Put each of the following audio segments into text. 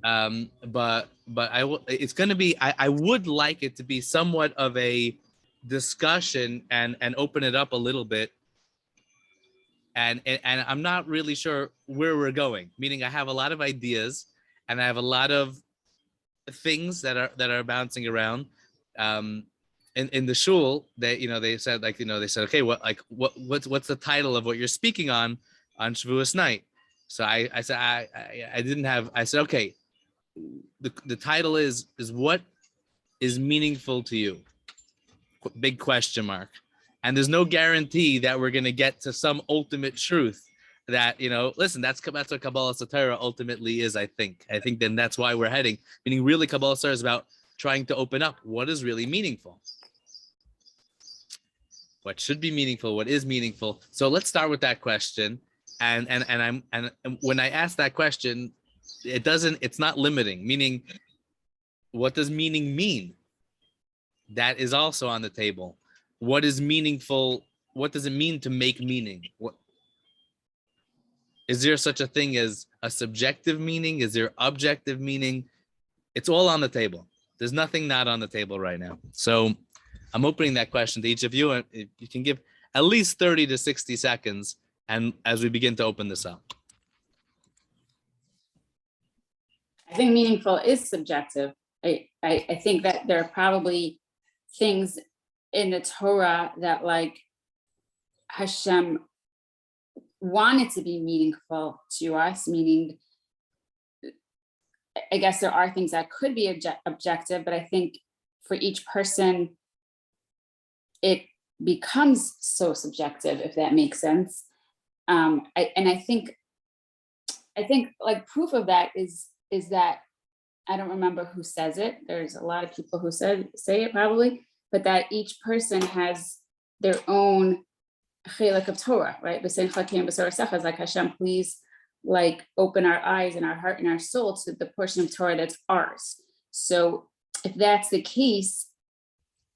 But it's going to be, I would like it to be somewhat of a discussion and open it up a little bit. And I'm not really sure where we're going, meaning I have a lot of ideas and I have a lot of things that are bouncing around. In the shul, they said, okay, what's the title of what you're speaking on Shavuos night? So I said, I didn't have, I said, okay, the title is what is meaningful to you? Big question mark. And there's no guarantee that we're going to get to some ultimate truth that, listen, that's what Kabbalah Torah ultimately is. I think then that's why we're heading, meaning really Kabbalah Torah is about trying to open up what is really meaningful, what should be meaningful, what is meaningful. So let's start with that question. And when I ask that question, it's not limiting, meaning what does meaning mean? That is also on the table. What is meaningful? What does it mean to make meaning? What is there such a thing as a subjective meaning? Is there objective meaning? It's all on the table. There's nothing not on the table right now. So I'm opening that question to each of you, and you can give at least 30 to 60 seconds, and as we begin to open this up. I think meaningful is subjective. I think that there are probably things in the Torah that like Hashem wanted to be meaningful to us, meaning I guess there are things that could be objective, but I think for each person, it becomes so subjective, if that makes sense. I think like proof of that is that, I don't remember who says it. There's a lot of people who say it probably, but that each person has their own chilek of Torah, right? Like Hashem, please, like open our eyes and our heart and our soul to the portion of Torah that's ours. So if that's the case,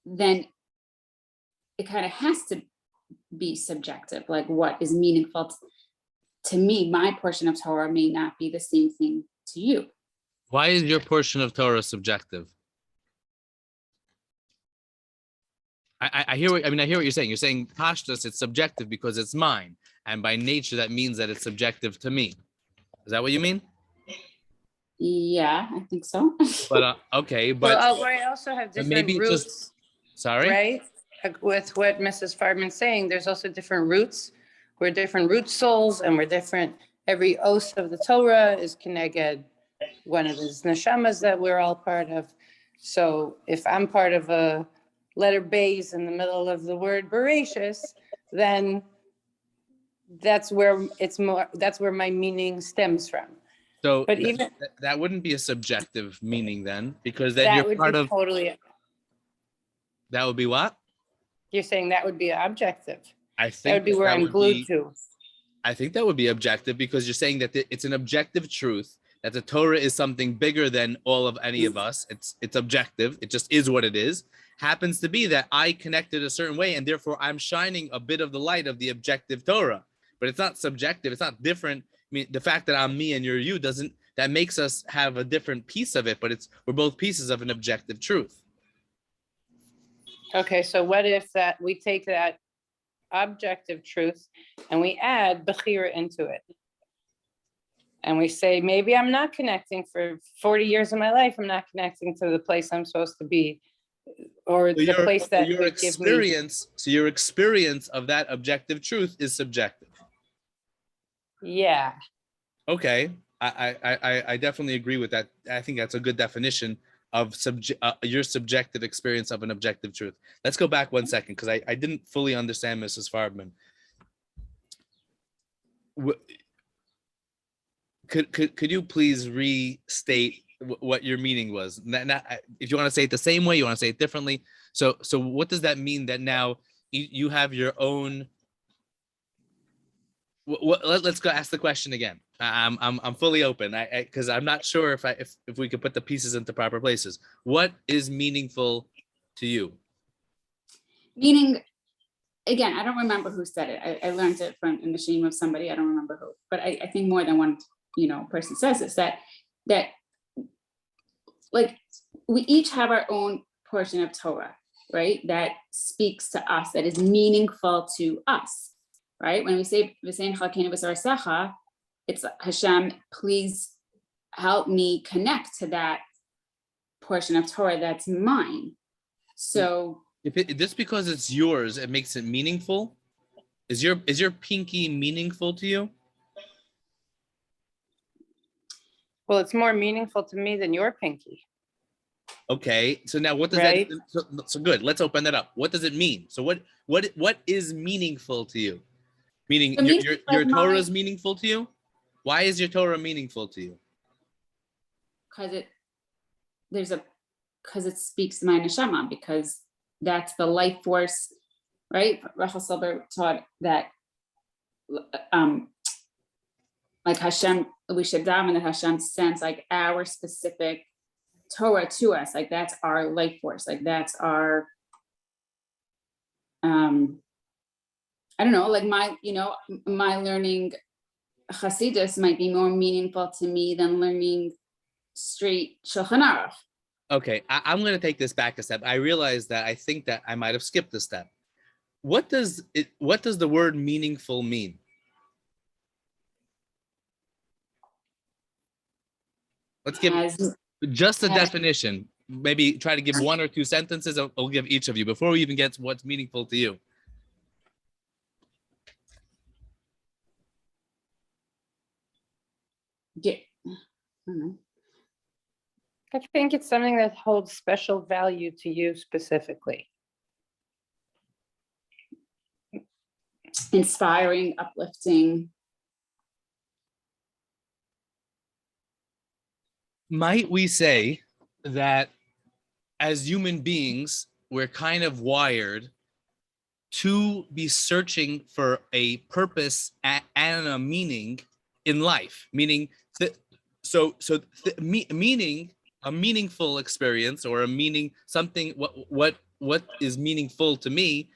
then it kind of has to be subjective. Like what is meaningful to me, my portion of Torah may not be the same thing to you. Why is your portion of Torah subjective? I hear what you're saying. You're saying pashtus, it's subjective because it's mine, and by nature that means that it's subjective to me. Is that what you mean? Yeah, I think so. But okay, but well, I also have different roots. Sorry, right? With what Mrs. Farbman's saying, there's also different roots. We're different root souls, and we're different. Every os of the Torah is connected. One of his neshamas that we're all part of. So if I'm part of a letter Bays in the middle of the word Bereshis, then that's where my meaning stems from. So but even that wouldn't be a subjective meaning then, because then you're part of totally. That would be what? You're saying that would be objective. I think that would be where I'm glued to. I think that would be objective because you're saying that it's an objective truth, that the Torah is something bigger than all of any of us. It's objective. It just is what it is. Happens to be that I connected a certain way, and therefore I'm shining a bit of the light of the objective Torah. But it's not subjective. It's not different. I mean, the fact that I'm me and you're you that makes us have a different piece of it, but we're both pieces of an objective truth. Okay, so what if that we take that objective truth and we add Bechira into it? And we say, maybe I'm not connecting for 40 years of my life. I'm not connecting to the place I'm supposed to be, or so the place that your experience. So your experience of that objective truth is subjective. Yeah. Okay, I definitely agree with that. I think that's a good definition of your subjective experience of an objective truth. Let's go back 1 second because I didn't fully understand Mrs. Farbman. Could you please restate what your meaning was? Not, if you want to say it the same way, you want to say it differently. So what does that mean that now you have your own? Let's go ask the question again. I'm fully open because I'm not sure if we could put the pieces into proper places. What is meaningful to you? Meaning, again, I don't remember who said it. I learned it from in the shame of somebody. I don't remember who, but I think more than one person says this, that like we each have our own portion of Torah, right? That speaks to us, that is meaningful to us, right? When we say V'sein chalkeinu b'sarasecha, it's Hashem, please help me connect to that portion of Torah that's mine. So just because it's yours, it makes it meaningful. Is your pinky meaningful to you? Well, it's more meaningful to me than your pinky. Okay, so now what does Right. that? So good. Let's open that up. What does it mean? So what is meaningful to you? Meaning your Torah is meaningful to you. Why is your Torah meaningful to you? Because it speaks to my neshama, because that's the life force, right? Rachel Silber taught that like Hashem, we should daven that Hashem sends like our specific Torah to us, like that's our life force, like that's our I don't know, like my learning Hasidus might be more meaningful to me than learning straight Shulchan Aruch. Okay, I'm going to take this back a step. I realize that I think that I might have skipped a step. What does the word meaningful mean? Let's give just a definition. Maybe try to give one or two sentences. I'll give each of you before we even get to what's meaningful to you. Yeah. I don't know. I think it's something that holds special value to you specifically. Inspiring, uplifting. Might we say that as human beings, we're kind of wired to be searching for a purpose and a meaning in life? Meaning that, meaning, a meaningful experience or a meaning, something, what is meaningful to me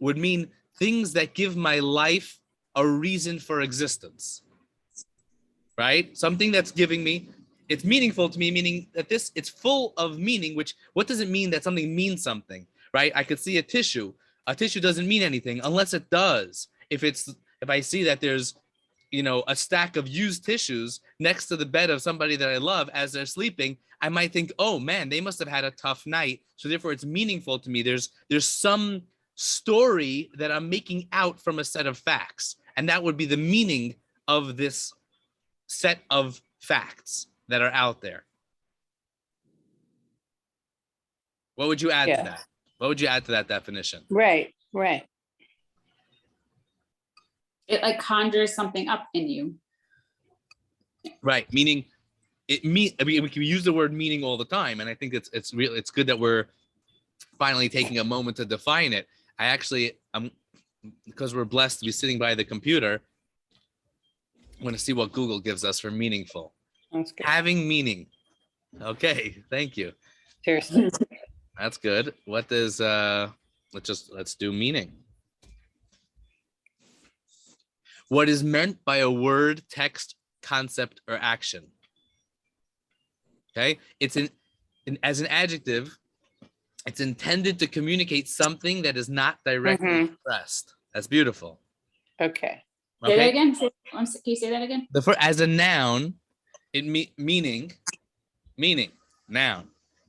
would mean things that give my life a reason for existence, right? Something that's giving me, it's meaningful to me, meaning that it's full of meaning, which, what does it mean that something means something, right? I could see a tissue doesn't mean anything unless it does. If I see that there's, a stack of used tissues next to the bed of somebody that I love as they're sleeping, I might think, oh man, they must have had a tough night. So therefore it's meaningful to me. There's some story that I'm making out from a set of facts. And that would be the meaning of this set of facts that are out there. What would you add to that? What would you add to that definition? Right. It like conjures something up in you. Right, meaning we can use the word meaning all the time, and I think it's good that we're finally taking a moment to define it. Because we're blessed to be sitting by the computer, I want to see what Google gives us for meaningful. That's good. Having meaning. Okay, thank you. Seriously. That's good. What does let's do meaning. What is meant by a word, text, concept, or action? Okay, it's as an adjective, it's intended to communicate something that is not directly expressed. That's beautiful. Okay. Say that again. Can you say that again? As a noun, meaning, noun.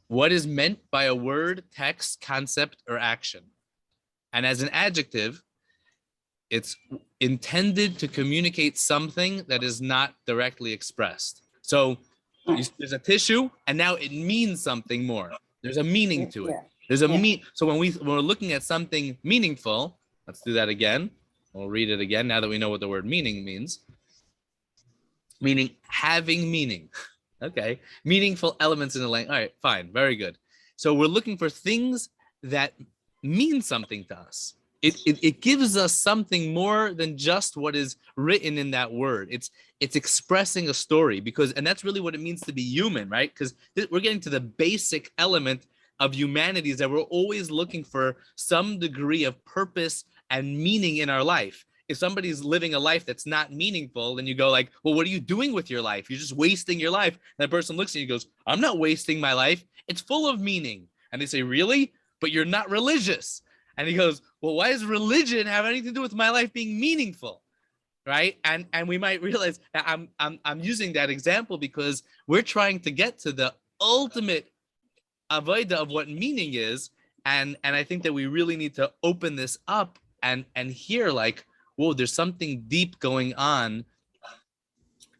What is meant by a word, text, concept, or action? And as an adjective, it's intended to communicate something that is not directly expressed. So there's a tissue, and now it means something more. There's a meaning to it. There's a So when we're looking at something meaningful, let's do that again. We'll read it again now that we know what the word meaning means. Meaning, having meaning. Okay, meaningful elements in the language. All right, fine, very good. So we're looking for things that mean something to us. It gives us something more than just what is written in that word. It's expressing a story, and that's really what it means to be human, right? Because we're getting to the basic element of humanity, is that we're always looking for some degree of purpose and meaning in our life. if somebody's living a life that's not meaningful, then you go like, well, what are you doing with your life? You're just wasting your life. And that person looks at you and goes, I'm not wasting my life. It's full of meaning. And they say, really? But you're not religious. And he goes, well, why does religion have anything to do with my life being meaningful? Right? And we might realize that I'm using that example because we're trying to get to the ultimate avodah of what meaning is. And I think that we really need to open this up and hear like, whoa, there's something deep going on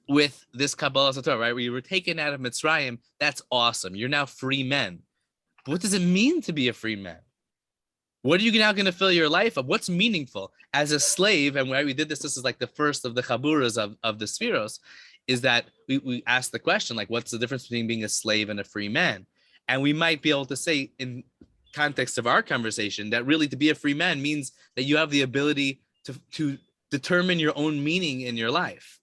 with this Kabbalah Torah, right? Where you were taken out of Mitzrayim, that's awesome. You're now free men. But what does it mean to be a free man? What are you now going to fill your life up? What's meaningful? As a slave, and we did this is like the first of the chaburas of the Sfiros, is that we asked the question, like, what's the difference between being a slave and a free man? And we might be able to say in context of our conversation that really to be a free man means that you have the ability to determine your own meaning in your life.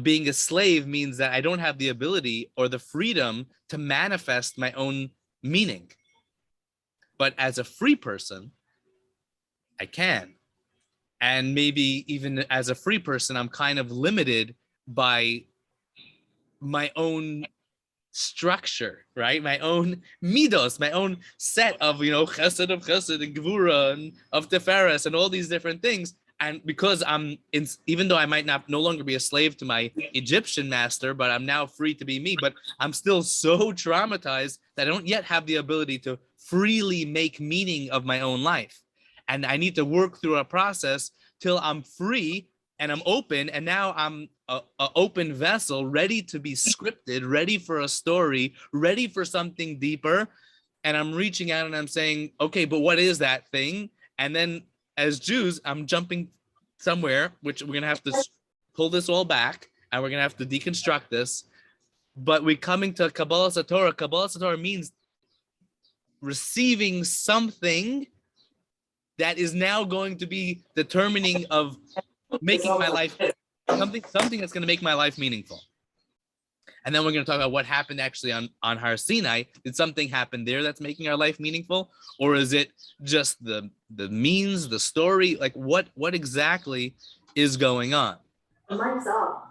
Being a slave means that I don't have the ability or the freedom to manifest my own meaning. But as a free person, I can. And maybe even as a free person, I'm kind of limited by my own structure, right? My own midos, my own set of, chesed and gevura and of teferes and all these different things. And because even though I might no longer be a slave to my Egyptian master, but I'm now free to be me, but I'm still so traumatized that I don't yet have the ability to freely make meaning of my own life. And I need to work through a process till I'm free and I'm open. And now I'm an open vessel, ready to be scripted, ready for a story, ready for something deeper. And I'm reaching out and I'm saying, okay, but what is that thing? And then as Jews, I'm jumping somewhere, which we're going to have to pull this all back and we're going to have to deconstruct this. But we're coming to Kabbalah Torah. Kabbalah Torah means receiving something that is now going to be determining of making my life something that's going to make my life meaningful. And then we're going to talk about what happened actually on Har Sinai. Did something happen there that's making our life meaningful? Or is it just the means, the story? Like what exactly is going on? Mine's off.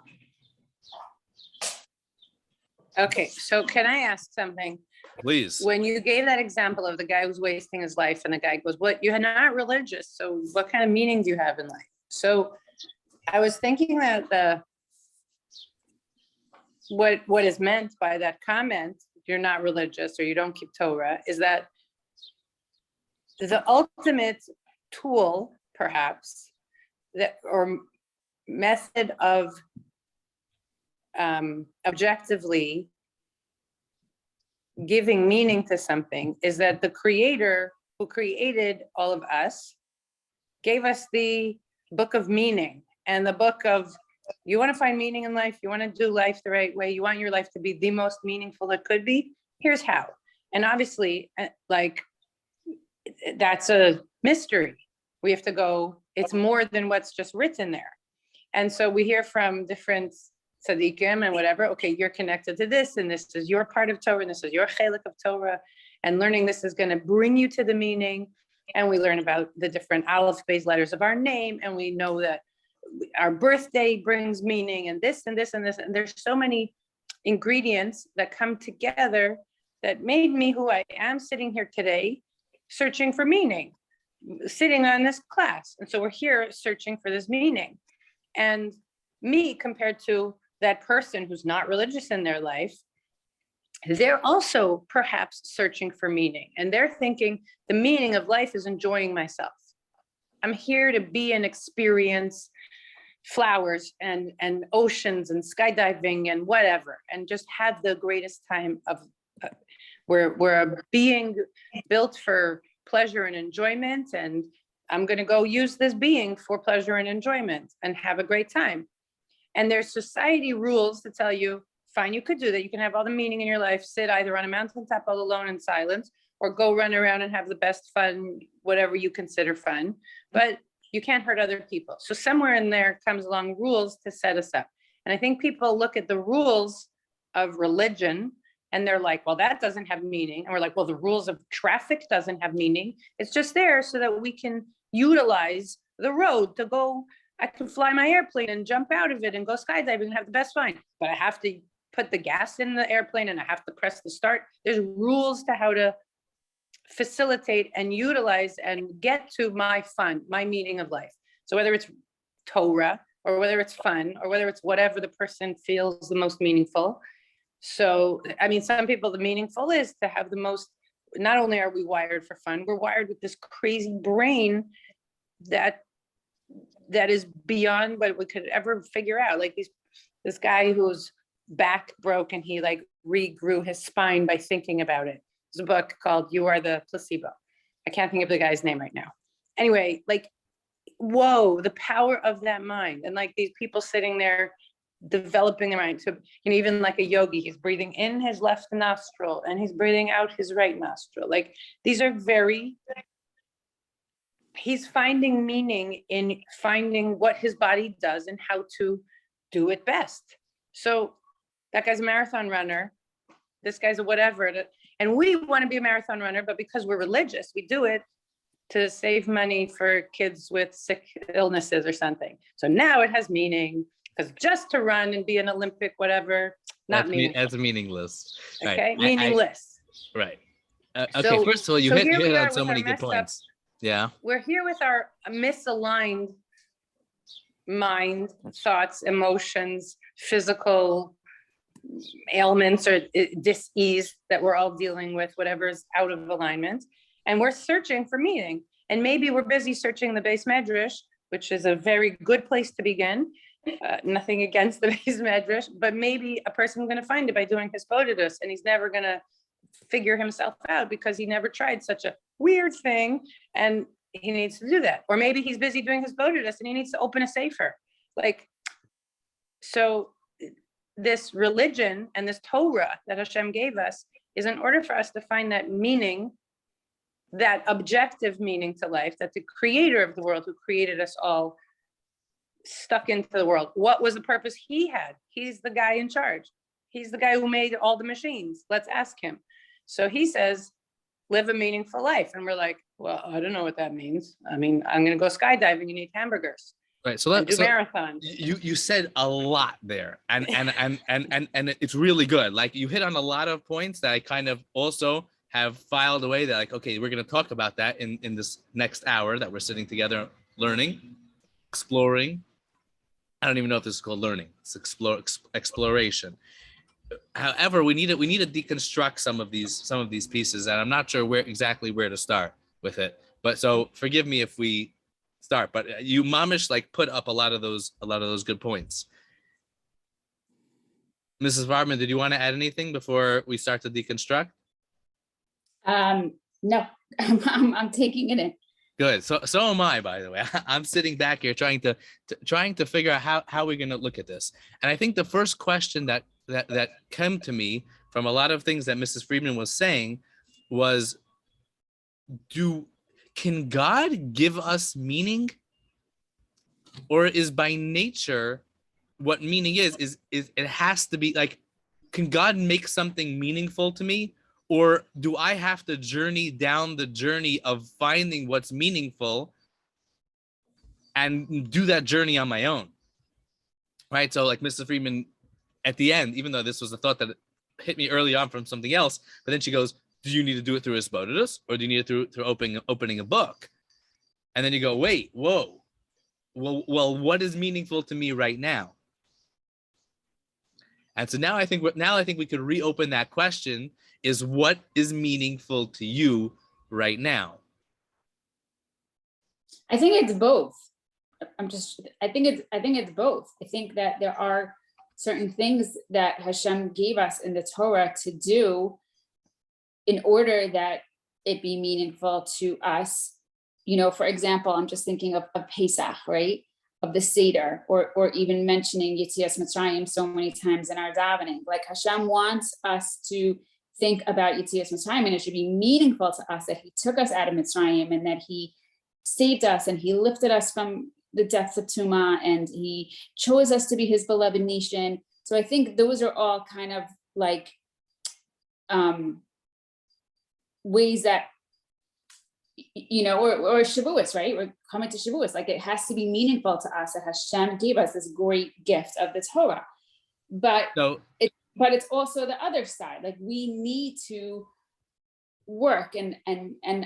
Okay, so can I ask something? Please. When you gave that example of the guy who's wasting his life and the guy goes, what, you're not religious, so what kind of meaning do you have in life? So I was thinking that what is meant by that comment, you're not religious or you don't keep Torah, is that the ultimate tool, perhaps, that or method of objectively giving meaning to something is that the creator who created all of us gave us the book of meaning and the book of, you want to find meaning in life, you want to do life the right way, you want your life to be the most meaningful it could be, here's how. And obviously, like, that's a mystery. We have to go, it's more than what's just written there. And so we hear from different tzaddikim and whatever, okay, you're connected to this, and this is your part of Torah, and this is your chelik of Torah, and learning this is going to bring you to the meaning. And we learn about the different aleph base letters of our name, and we know that our birthday brings meaning, and this and this and this, and there's so many ingredients that come together that made me who I am sitting here today, searching for meaning, sitting on this class. And so we're here searching for this meaning. And me compared to that person who's not religious in their life, they're also perhaps searching for meaning. And they're thinking the meaning of life is enjoying myself. I'm here to be and experience flowers and oceans and skydiving and whatever, and just have the greatest time of, we're a being built for pleasure and enjoyment. And I'm going to go use this being for pleasure and enjoyment and have a great time. And there's society rules to tell you, fine, you could do that. You can have all the meaning in your life, sit either on a mountaintop all alone in silence, or go run around and have the best fun, whatever you consider fun, but you can't hurt other people. So somewhere in there comes along rules to set us up. And I think people look at the rules of religion and they're like, well, that doesn't have meaning. And we're like, well, the rules of traffic doesn't have meaning. It's just there so that we can utilize the road to go. I can fly my airplane and jump out of it and go skydiving and have the best fun, but I have to put the gas in the airplane and I have to press the start. There's rules to how to facilitate and utilize and get to my fun, my meaning of life. So whether it's Torah or whether it's fun or whether it's whatever the person feels the most meaningful. So, I mean, some people, the meaningful is to have the most, not only are we wired for fun, we're wired with this crazy brain that is beyond what we could ever figure out. Like this guy whose back broke and he like regrew his spine by thinking about it. There's a book called You Are the Placebo. I can't think of the guy's name right now. Anyway, like, whoa, the power of that mind. And like these people sitting there developing their mind. So, even like a yogi, he's breathing in his left nostril and he's breathing out his right nostril. Like these are he's finding meaning in finding what his body does and how to do it best. So that guy's a marathon runner. This guy's a whatever. And we want to be a marathon runner, but because we're religious, we do it to save money for kids with sick illnesses or something. So now it has meaning, because just to run and be an Olympic, whatever, not meaningful. That's meaningless. Okay, right. meaningless. Right. Okay, first of all, you hit on so many good points. Yeah. We're here with our misaligned mind, thoughts, emotions, physical ailments or dis-ease that we're all dealing with, whatever is out of alignment. And we're searching for meaning. And maybe we're busy searching the base medrash, which is a very good place to begin. Nothing against the base medrash, but maybe a person's going to find it by doing hisbodedus, and he's never going to figure himself out because he never tried such a weird thing, and he needs to do that. Or maybe he's busy doing hisbodedus and he needs to open a sefer. Like, so this religion and this Torah that Hashem gave us is in order for us to find that meaning, that objective meaning to life, that the creator of the world who created us all stuck into the world. What was the purpose he had? He's the guy in charge. He's the guy who made all the machines. Let's ask him. So he says, live a meaningful life. And we're like, well, I don't know what that means. I mean, I'm going to go skydiving. You need hamburgers. Right. So let's do marathons. You said a lot there, and it's really good. Like you hit on a lot of points that I kind of also have filed away. That like, okay, we're going to talk about that in this next hour that we're sitting together, learning, exploring. I don't even know if this is called learning. It's exploration. However, we need to deconstruct some of these pieces, and I'm not sure exactly where to start with it. But so forgive me if we start. But you mamish like put up a lot of those good points. Mrs. Varman, did you want to add anything before we start to deconstruct? No, I'm taking it in. Good. So am I, by the way. I'm sitting back here trying to figure out how we're going to look at this. And I think the first question that came to me from a lot of things that Mrs. Friedman was saying was, can God give us meaning? Or is by nature what meaning is it has to be like, can God make something meaningful to me? Or do I have to journey down the journey of finding what's meaningful and do that journey on my own? Right. So like Mrs. Friedman at the end, even though this was a thought that hit me early on from something else, but then she goes, do you need to do it through hisbodedus, or do you need it through opening a book? And then you go, wait, whoa. Well, what is meaningful to me right now? And so now I think we could reopen that question, is what is meaningful to you right now? I think it's both. I think it's both. I think that there are certain things that Hashem gave us in the Torah to do in order that it be meaningful to us. For example, I'm just thinking of Pesach, right? Of the Seder, or even mentioning Yetzias Mitzrayim so many times in our davening. Like Hashem wants us to think about Yetzias Mitzrayim, and it should be meaningful to us that he took us out of Mitzrayim and that he saved us and he lifted us from the depths of Tumah and he chose us to be his beloved nation. So I think those are all kind of like ways that or Shavuos, right? We're coming to Shavuos. Like, it has to be meaningful to us that Hashem gave us this great gift of the Torah. But it's also the other side. Like, we need to work and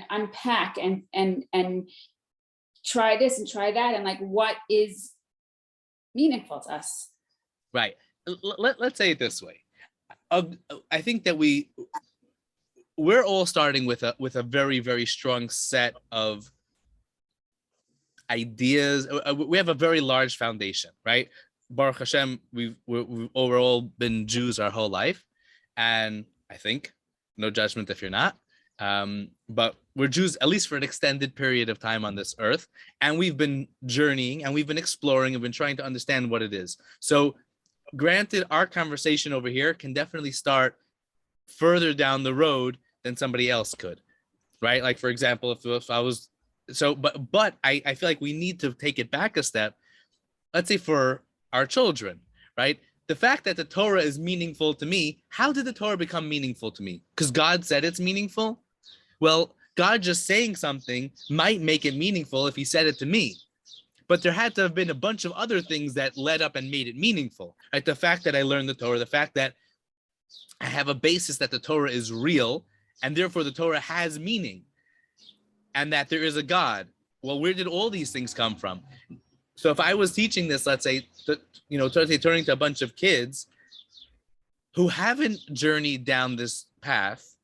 unpack and try this and try that, and like, what is meaningful to us. Right. Let's say it this way. I think that we're all starting with a very, very strong set of ideas. We have a very large foundation, right? Baruch Hashem, we've overall been Jews our whole life, and I think, no judgment if you're not, but we're Jews at least for an extended period of time on this earth, and we've been journeying and we've been exploring and been trying to understand what it is. So granted, our conversation over here can definitely start further down the road than somebody else could, right? Like, for example, if I was but I feel like we need to take it back a step. Let's say for our children, right? The fact that the Torah is meaningful to me, how did the Torah become meaningful to me? Because God said it's meaningful? Well, God just saying something might make it meaningful if he said it to me. But there had to have been a bunch of other things that led up and made it meaningful, right? The fact that I learned the Torah, the fact that I have a basis that the Torah is real, and therefore the Torah has meaning, and that there is a God. Well, where did all these things come from? So if I was teaching this, let's say, turning to a bunch of kids who haven't journeyed down this path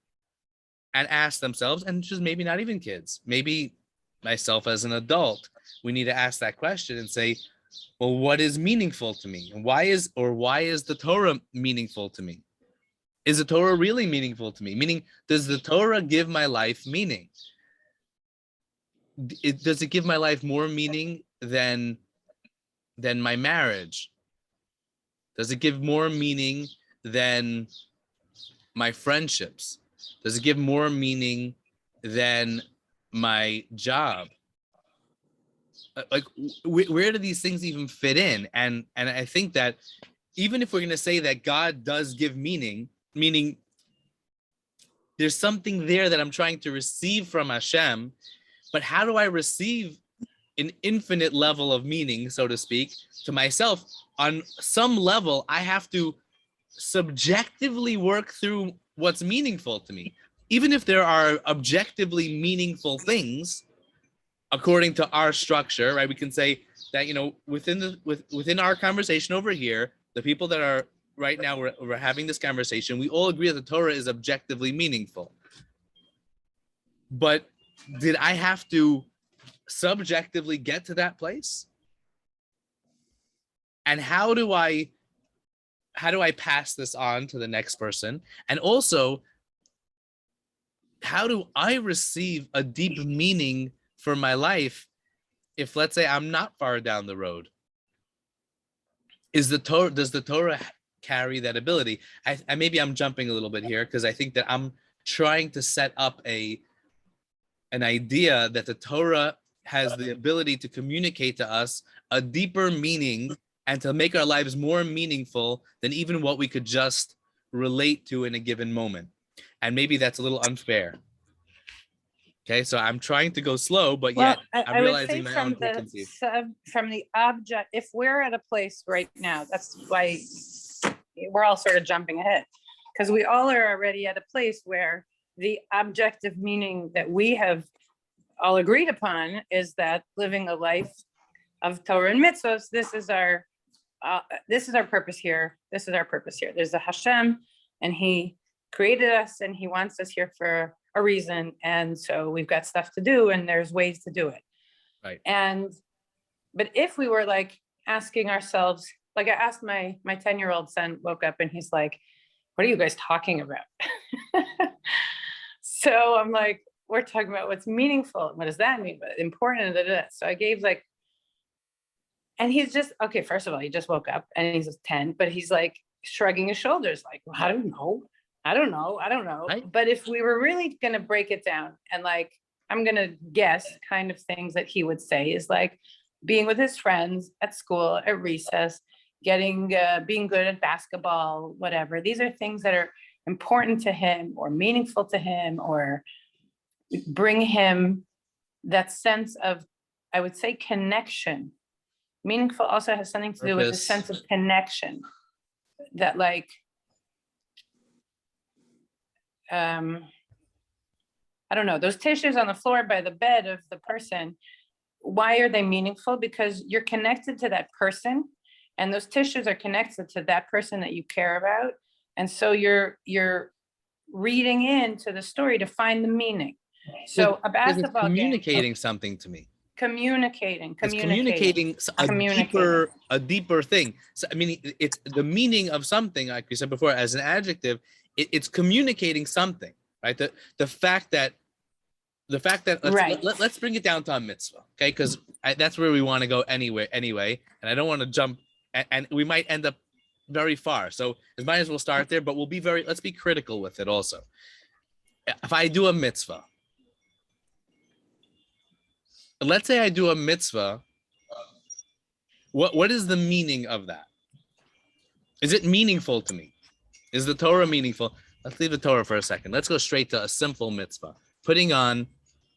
and asked themselves, and just maybe not even kids, maybe myself as an adult, we need to ask that question and say, well, what is meaningful to me? And why is the Torah meaningful to me? Is the Torah really meaningful to me? Meaning, does the Torah give my life meaning? Does it give my life more meaning than my marriage? Does it give more meaning than my friendships? Does it give more meaning than my job? Like, where do these things even fit in? And I think that even if we're going to say that God does give meaning, meaning there's something there that I'm trying to receive from Hashem, but how do I receive an infinite level of meaning, so to speak, to myself? On some level, I have to subjectively work through what's meaningful to me. Even if there are objectively meaningful things, according to our structure, right? We can say that, within our conversation over here, the people that are right now, we're having this conversation, we all agree that the Torah is objectively meaningful. But did I have to subjectively get to that place? And how do I pass this on to the next person? And also, how do I receive a deep meaning for my life if, let's say, I'm not far down the road? Does the Torah carry that ability? I maybe I'm jumping a little bit here, because I think that I'm trying to set up an idea that the Torah has the ability to communicate to us a deeper meaning and to make our lives more meaningful than even what we could just relate to in a given moment. And maybe that's a little unfair. Okay, so I'm trying to go slow, but yet I'm realizing my own frequency. From the object, if we're at a place right now, that's why we're all sort of jumping ahead, because we all are already at a place where the objective meaning that we have all agreed upon is that living a life of Torah and mitzvos, this is our purpose here. This is our purpose here. There's a Hashem, and he created us, and he wants us here for a reason. And so we've got stuff to do, and there's ways to do it. Right. But if we were like asking ourselves, like I asked my 10-year-old son, woke up and he's like, what are you guys talking about? So I'm like, we're talking about what's meaningful. What does that mean? But important. So I gave and he's just, okay, first of all, he just woke up and he's 10, but he's like shrugging his shoulders, like, well, I don't know. Right. But if we were really going to break it down, and I'm going to guess kind of things that he would say is like being with his friends at school, at recess, being good at basketball, whatever. These are things that are important to him or meaningful to him or bring him that sense of, I would say, connection. Meaningful also has something to do with the Purpose. sense of connection, that like, I don't know, those tissues on the floor by the bed of the person, why are they meaningful? Because you're connected to that person, and those tissues are connected to that person that you care about. And so you're reading into the story to find the meaning. So a Because it's basketball communicating game, something to me. communicating. It's communicating a deeper thing. So I mean, it's the meaning of something, like we said before, as an adjective. It's communicating something, right? The fact that let's bring it down to a mitzvah, okay? Because that's where we want to go anyway. And I don't want to jump, and we might end up very far. So it might as well start there. But let's be critical with it also. If I do a mitzvah. Let's say I do a mitzvah. What is the meaning of that? Is it meaningful to me? Is the Torah meaningful? Let's leave the Torah for a second. Let's go straight to a simple mitzvah. Putting on,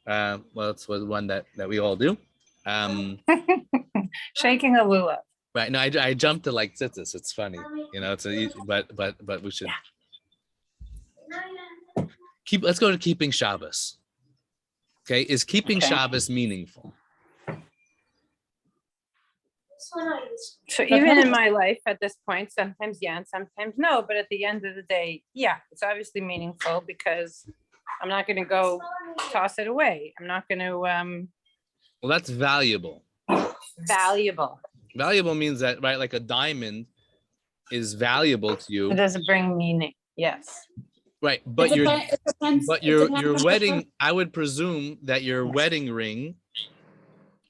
it's one that we all do. Shaking a lulav. Right. No, I jumped to like tzitzis. It's funny, but we should let's go to keeping Shabbos. Okay, is keeping Shabbos meaningful? So even in my life at this point, sometimes yeah, and sometimes no, but at the end of the day, yeah, it's obviously meaningful, because I'm not going to go toss it away. I'm not going to, Well, that's valuable. Valuable. Valuable means that, right, like a diamond is valuable to you. It doesn't bring meaning. Yes. Right, but your wedding, I would presume that your wedding ring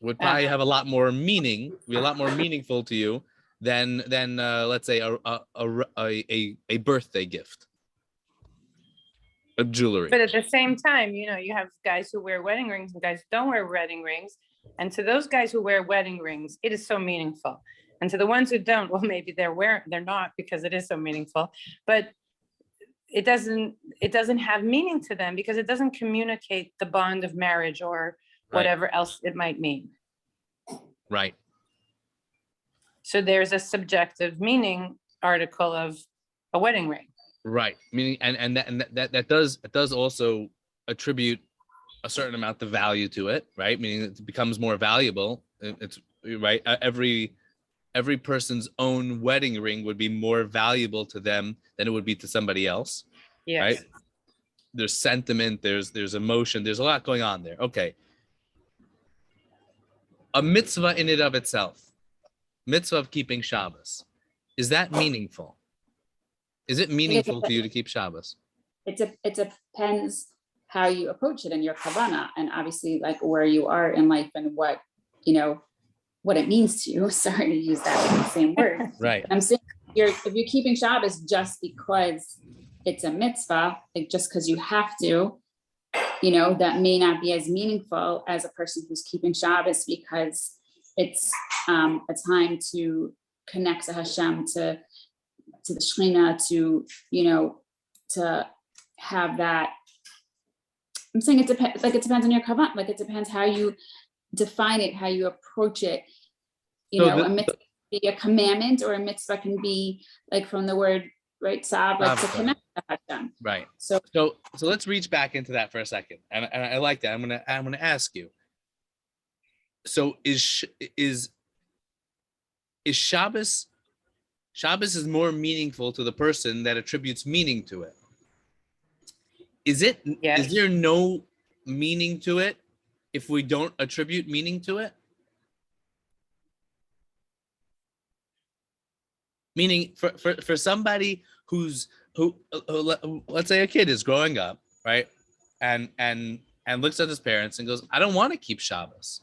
would probably have a lot more meaning, be a lot more meaningful to you than let's say a birthday gift of jewelry. But at the same time, you have guys who wear wedding rings and guys who don't wear wedding rings. And to those guys who wear wedding rings, it is so meaningful. And to the ones who don't, well, maybe they're not, because it is so meaningful. But it doesn't have meaning to them, because it doesn't communicate the bond of marriage or whatever else it might mean. Right. So there's a subjective meaning article of a wedding ring. Right. Meaning, and that does also attribute a certain amount of value to it, right? Meaning it becomes more valuable. It's right. Every person's own wedding ring would be more valuable to them than it would be to somebody else. Yes. Right? There's sentiment, there's emotion, there's a lot going on there. Okay. A mitzvah in and of itself, mitzvah of keeping Shabbos, is that meaningful? Is it meaningful to you to keep Shabbos? It depends how you approach it and your kavanah, and obviously like where you are in life and what it means to you. Sorry to use that same word. Right. I'm saying if you're keeping Shabbos just because it's a mitzvah, like just because you have to, that may not be as meaningful as a person who's keeping Shabbos because it's a time to connect to Hashem, to the Shekhinah, to have that. I'm saying it depends on your kavanah, like it depends how you define it, how you approach it. A mitzvah can be a commandment, or a mitzvah can be like from the word, right, tzav, like to connect to Hashem. Right. So let's reach back into that for a second, and I like that. I'm gonna ask you. So is Shabbos is more meaningful to the person that attributes meaning to it? Is it? Yes. Is there no meaning to it if we don't attribute meaning to it? Meaning for somebody who let's say a kid is growing up, right, and looks at his parents and goes, I don't want to keep Shabbos.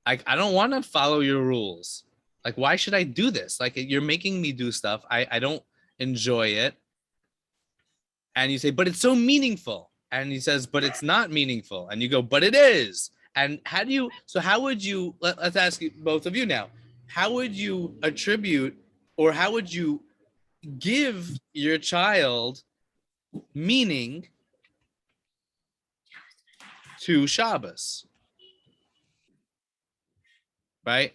I don't want to follow your rules. Like, why should I do this? Like, you're making me do stuff. I don't enjoy it. And you say, but it's so meaningful. And he says, but it's not meaningful. And you go, but it is. And how would you, let's ask you, both of you now, how would you attribute, or how would you give your child meaning to Shabbos? right?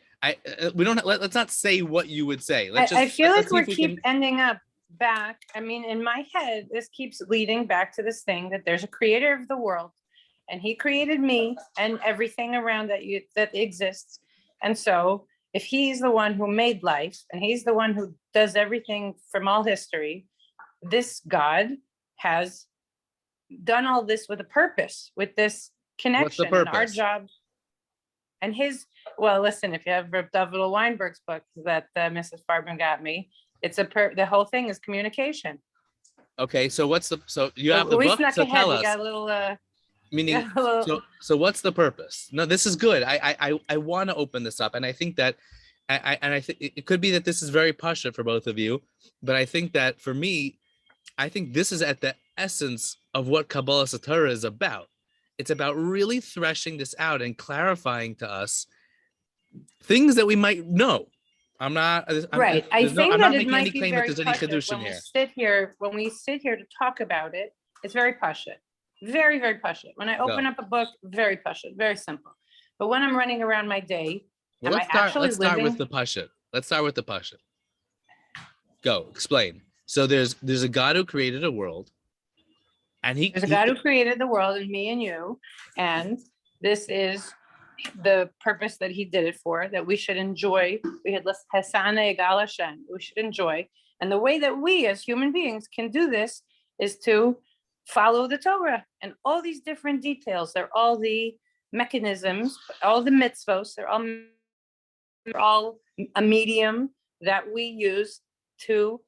We don't let's not say what you would say. Let's I feel let's like see if we can- keep ending up back. I mean, in my head, this keeps leading back to this thing that there's a creator of the world, and he created me and everything around that exists. And so if he's the one who made life and he's the one who does everything from all history, this God has done all this with a purpose, with this connection. And our purpose? job and well, listen, if you have David Weinberg's book that Mrs. Farben got me, the whole thing is communication. Okay, so you have the We book, snuck so ahead. tell We us. got a little Meaning, got a little- so what's the purpose? No, this is good. I want to open this up, and I think that, I think it could be that this is very passionate for both of you, but I think that for me, I think this is at the essence of what Kabbalah Torah is about. It's about really threshing this out and clarifying to us things that we might know. I'm not right. I think I'm that not it making might any be claim that very there's any passionate chidushim here. When we sit here to talk about it, it's very passionate. Very, very passionate. When I open up a book, very passionate, very simple. But when I'm running around my day, Well, let's start with the pasha. Let's start with the pasha. Go, explain. So there's a God who created a world, and there's a God who created the world and me and you, and this is the purpose that he did it for, that we should enjoy. We had Hasana Egal Hashem. We should enjoy. And the way that we as human beings can do this is to follow the Torah and all these different details. They're all the mechanisms, all the mitzvos, they're all a medium that we use to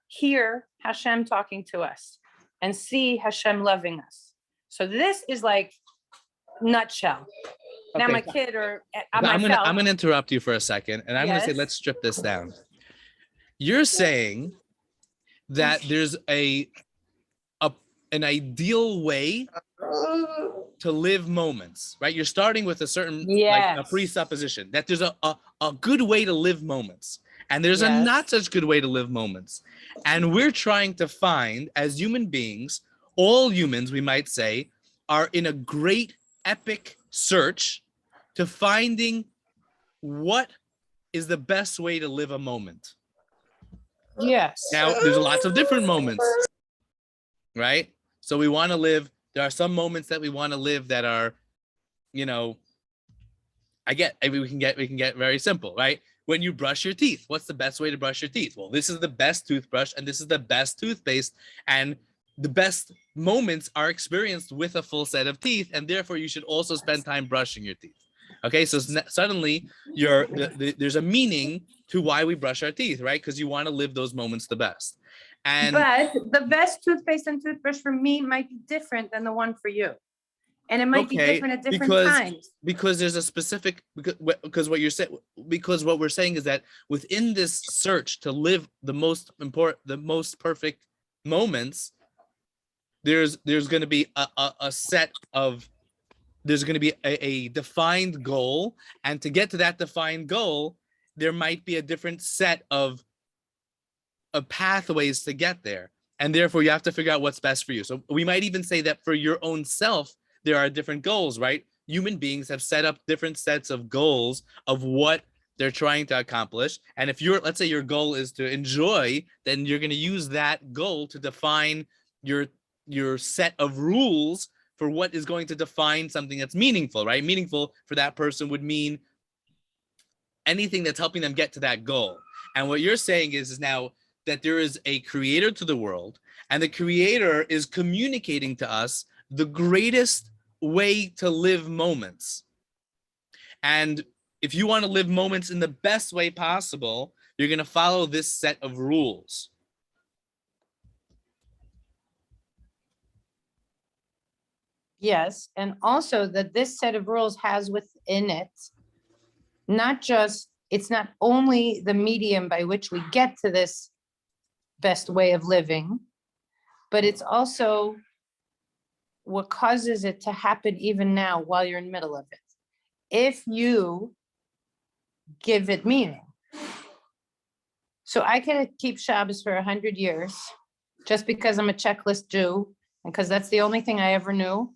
hear Hashem talking to us and see Hashem loving us. So this is like nutshell. Now my kid I'm gonna interrupt you for a second, and I'm gonna say let's strip this down. You're saying that there's an ideal way to live moments, right? You're starting with a certain like a presupposition that there's a good way to live moments, and there's a not such good way to live moments. And we're trying to find, as human beings, all humans, we might say, are in a great epic search to finding what is the best way to live a moment. Yes. Now, there's lots of different moments, right? So we want to live, there are some moments that we want to live that are, we can get very simple, right? When you brush your teeth, what's the best way to brush your teeth? Well, this is the best toothbrush and this is the best toothpaste, and the best moments are experienced with a full set of teeth, and therefore you should also spend time brushing your teeth. Okay, so suddenly there's a meaning to why we brush our teeth, right? Because you want to live those moments the best. But the best toothpaste and toothbrush for me might be different than the one for you. And it might be different at different times. Because there's a specific, because what we're saying is that within this search to live the most perfect moments, there's going to be there's going to be a defined goal, and to get to that defined goal, there might be a different set of pathways to get there, and therefore you have to figure out what's best for you. So we might even say that for your own self, there are different goals, right? Human beings have set up different sets of goals of what they're trying to accomplish, and if let's say your goal is to enjoy, then you're going to use that goal to define your set of rules for what is going to define something that's meaningful, right? Meaningful for that person would mean anything that's helping them get to that goal. And what you're saying is now that there is a creator to the world, and the creator is communicating to us the greatest way to live moments. And if you want to live moments in the best way possible, you're going to follow this set of rules. Yes, and also that this set of rules has within it, it's not only the medium by which we get to this best way of living, but it's also what causes it to happen even now while you're in the middle of it. If you give it meaning. So I can keep Shabbos for 100 years just because I'm a checklist Jew and because that's the only thing I ever knew.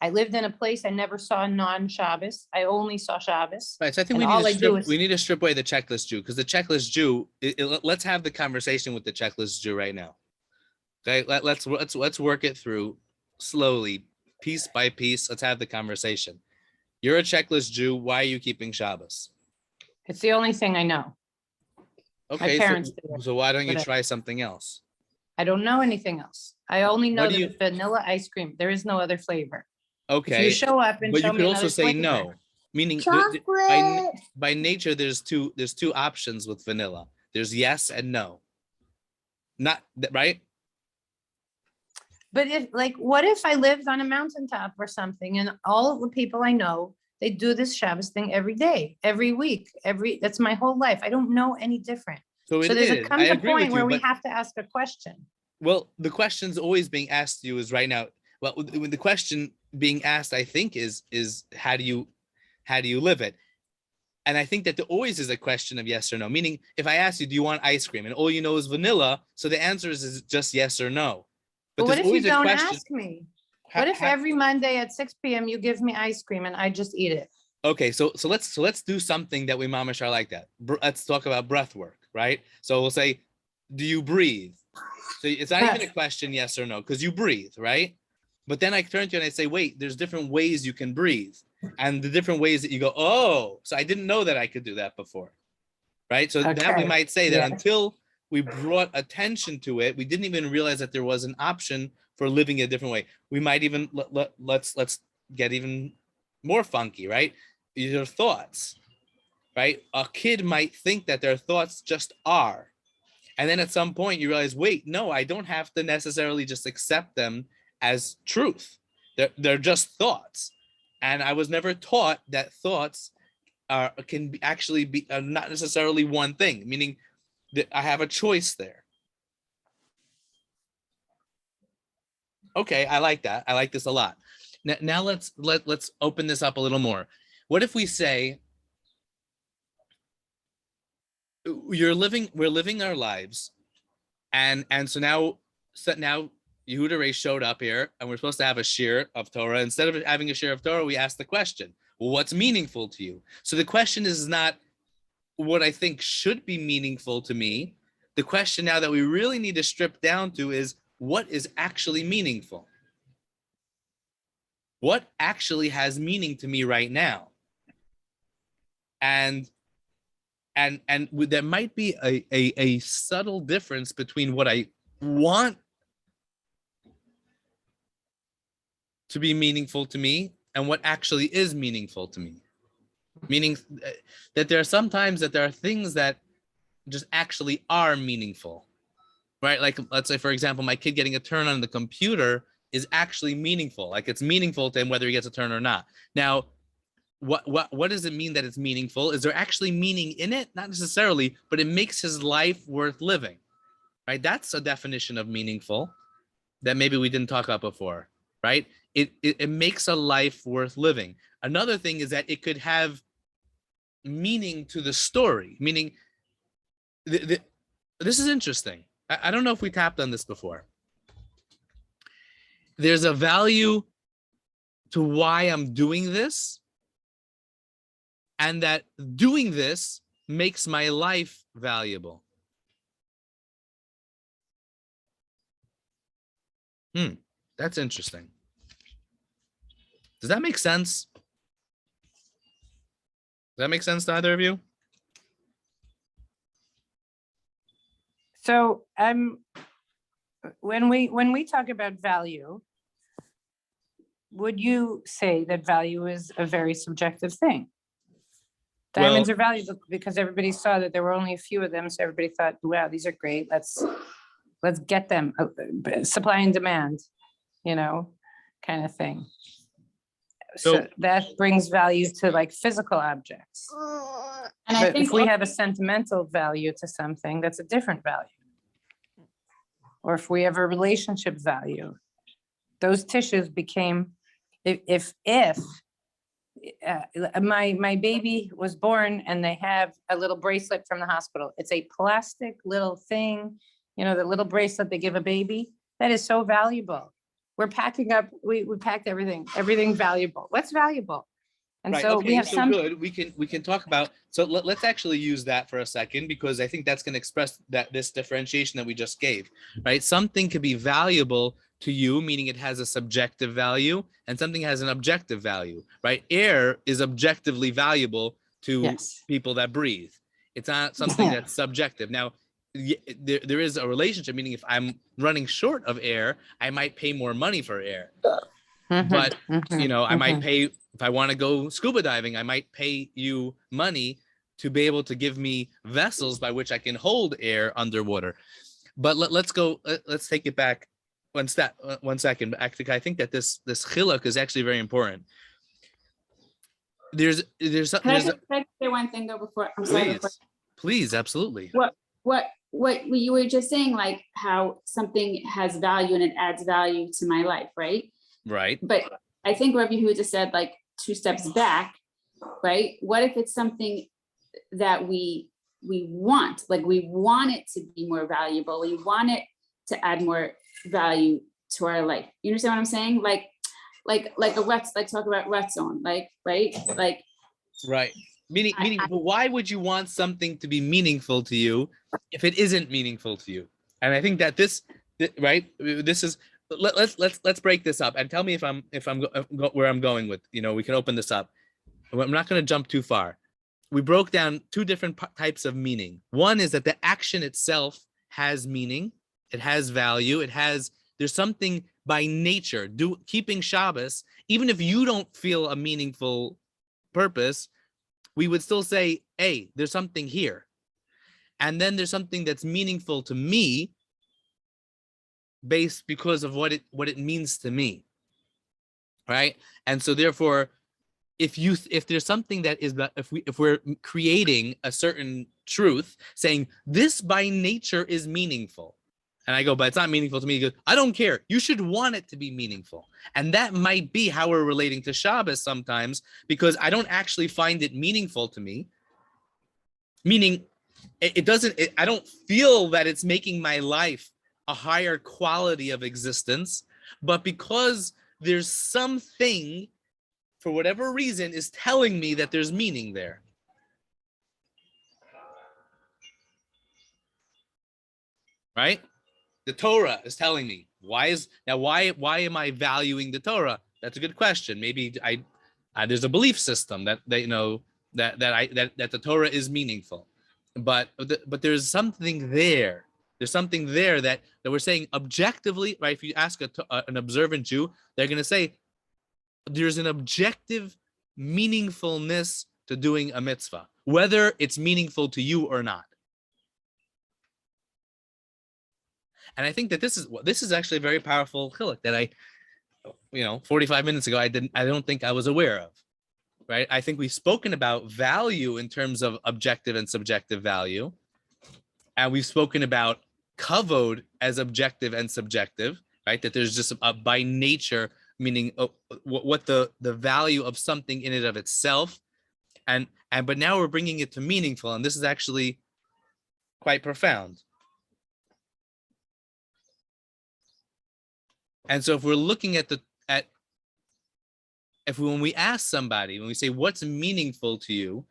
I lived in a place I never saw non-Shabbos. I only saw Shabbos. Right. So I think And we all need I to do strip, is- we need to strip away the checklist Jew, because the checklist Jew, let's have the conversation with the checklist Jew right now. Okay, let's work it through slowly, piece by piece. Let's have the conversation. You're a checklist Jew. Why are you keeping Shabbos? It's the only thing I know. Okay, parents do it, so why don't you but try something else? I don't know anything else. I only know What do that you- it's vanilla ice cream. There is no other flavor. If Okay, you show up and but show you me could also another say flavor, no, meaning by nature there's two options with vanilla. There's yes and no. Not right. But what if I lived on a mountaintop or something and all of the people I know, they do this Shabbos thing every day, every week, that's my whole life. I don't know any different. So So it there's is. comes I a agree with point you, where we but have to ask a question. well, the question's always being asked to you is right now. Well, the question being asked, I think, is how do you live it? And I think that there always is a question of yes or no. Meaning, if I ask you, do you want ice cream, and all you know is vanilla, so the answer is just yes or no. But what there's if you always a don't question. ask me? How- What if how- every Monday at 6 p.m. you give me ice cream and I just eat it? Okay, so let's do something that we mamish are like that. Let's talk about breath work, right? So we'll say, do you breathe? So it's not even a question, yes or no, because you breathe, right? But then I turn to you and I say, wait, there's different ways you can breathe, and the different ways that you go, oh, so I didn't know that I could do that before, right? So that we Okay. might say that Yeah. until we brought attention to it, we didn't even realize that there was an option for living a different way. We might even let's get even more funky, right? Your thoughts, right? A kid might think that their thoughts just are. And then at some point you realize, wait, no, I don't have to necessarily just accept them as truth. They're just thoughts. And I was never taught that thoughts can actually be not necessarily one thing, meaning that I have a choice there. Okay, I like that. I like this a lot. Now let's open this up a little more. What if we say we're living our lives, and so now Yehuda Raice showed up here, and we're supposed to have a shir of Torah. Instead of having a shir of Torah, we ask the question, well, what's meaningful to you? So the question is not what I think should be meaningful to me. The question now that we really need to strip down to is, what is actually meaningful? What actually has meaning to me right now? And there might be a subtle difference between what I want to be meaningful to me and what actually is meaningful to me. Meaning that there are sometimes that there are things that just actually are meaningful, right? Like, let's say, for example, my kid getting a turn on the computer is actually meaningful. Like, it's meaningful to him whether he gets a turn or not. Now, what does it mean that it's meaningful? Is there actually meaning in it? Not necessarily, but it makes his life worth living, right? That's a definition of meaningful that maybe we didn't talk about before, right? It makes a life worth living. Another thing is that it could have meaning to the story, meaning this is interesting. I don't know if we tapped on this before. There's a value to why I'm doing this, and that doing this makes my life valuable. That's interesting. Does that make sense? Does that make sense to either of you? So when we talk about value, would you say that value is a very subjective thing? Diamonds are valuable because everybody saw that there were only a few of them, so everybody thought, wow, these are great. Let's get them. Supply and demand, kind of thing. So that brings value to like physical objects. And But if we have a sentimental value to something, that's a different value. Or if we have a relationship value, those tissues became, if my baby was born and they have a little bracelet from the hospital, it's a plastic little thing, the little bracelet they give a baby, that is so valuable. we're packing up, we packed everything valuable. What's valuable? And Right. so Okay. we have So some, good. We can talk about. So let's actually use that for a second, because I think that's going to express that this differentiation that we just gave. Right. Something could be valuable to you, meaning it has a subjective value, and something has an objective value. Right. Air is objectively valuable to yes. people that breathe. It's not something that's subjective. Now, there is a relationship, meaning if I'm running short of air, I might pay more money for air. But I might pay, if I want to go scuba diving, I might pay you money to be able to give me vessels by which I can hold air underwater. But let's take it back 1 second. Actually, I think that this chiluk is actually very important. Can I just say one thing though before? I'm sorry. Please, absolutely. What you were just saying, like how something has value and it adds value to my life, right? Right. But I think Rabbi Yehuda said like 2 steps back, right? What if it's something that we want, like we want it to be more valuable, we want it to add more value to our life? You understand what I'm saying? Like a let's talk about ratzon, like right, like right. Meaning, but why would you want something to be meaningful to you if it isn't meaningful to you? And I think that this is. Let's break this up and tell me if I'm where I'm going with. We can open this up. I'm not going to jump too far. We broke down 2 different types of meaning. One is that the action itself has meaning. It has value. There's something by nature. Keeping Shabbos, even if you don't feel a meaningful purpose, we would still say, hey, there's something here. And then there's something that's meaningful to me based because of what it means to me. Right? And so therefore, if there's something that is, if we're creating a certain truth, saying this by nature is meaningful, and I go, but it's not meaningful to me. He goes, I don't care. You should want it to be meaningful. And that might be how we're relating to Shabbos sometimes, because I don't actually find it meaningful to me. Meaning, I don't feel that it's making my life a higher quality of existence, but because there's something, for whatever reason, is telling me that there's meaning there. Right? The Torah is telling me. Why am I valuing the Torah? That's a good question. Maybe there's a belief system that the Torah is meaningful, but there's something there. There's something there that we're saying objectively, right? If you ask an observant Jew, they're going to say there's an objective meaningfulness to doing a mitzvah, whether it's meaningful to you or not. And I think that this is actually a very powerful chiluk that 45 minutes ago I don't think I was aware of, right? I think we've spoken about value in terms of objective and subjective value, and we've spoken about kavod as objective and subjective, right? That there's just a by nature meaning what the value of something in and of itself, but now we're bringing it to meaningful, and this is actually quite profound. And so if we're looking when we ask somebody, when we say what's meaningful to you,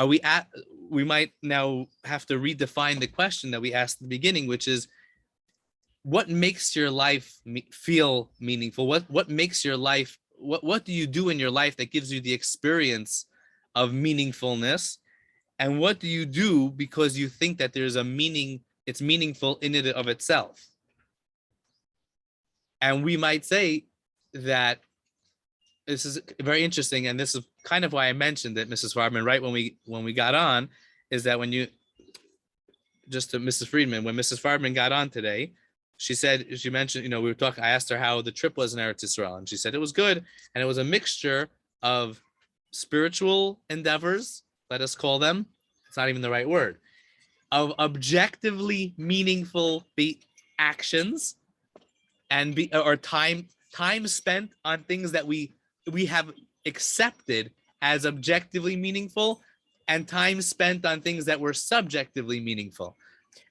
we might now have to redefine the question that we asked at the beginning, which is what makes your life feel meaningful? What makes your life, what do you do in your life that gives you the experience of meaningfulness? And what do you do because you think that there's a meaning, it's meaningful in and of itself? And we might say that this is very interesting, and this is kind of why I mentioned it, Mrs. Farbman, right when we got on, is that when Mrs. Friedman, when Mrs. Farbman got on today, she mentioned, we were talking, I asked her how the trip was in Eretz Yisrael, and she said it was good, and it was a mixture of spiritual endeavors, let us call them, it's not even the right word, of objectively meaningful actions, or time spent on things that we have accepted as objectively meaningful, and time spent on things that were subjectively meaningful.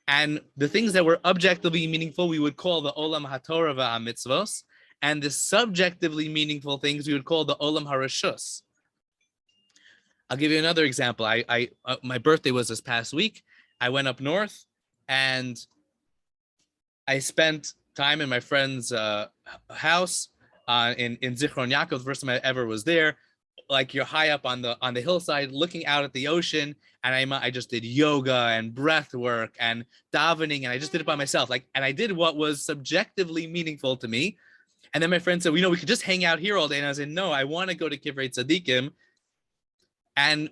And the things that were objectively meaningful, we would call the Olam HaTorah v'Hamitzvos, and the subjectively meaningful things we would call the Olam Harashus. I'll give you another example. My birthday was this past week. I went up north and I spent time in my friend's house in Zichron Yaakov. The first time I ever was there. Like, you're high up on the hillside looking out at the ocean, and I just did yoga and breath work and davening, and I just did it by myself. And I did what was subjectively meaningful to me. And then my friend said, we could just hang out here all day. And I said, no, I want to go to Kivrei Tzadikim. And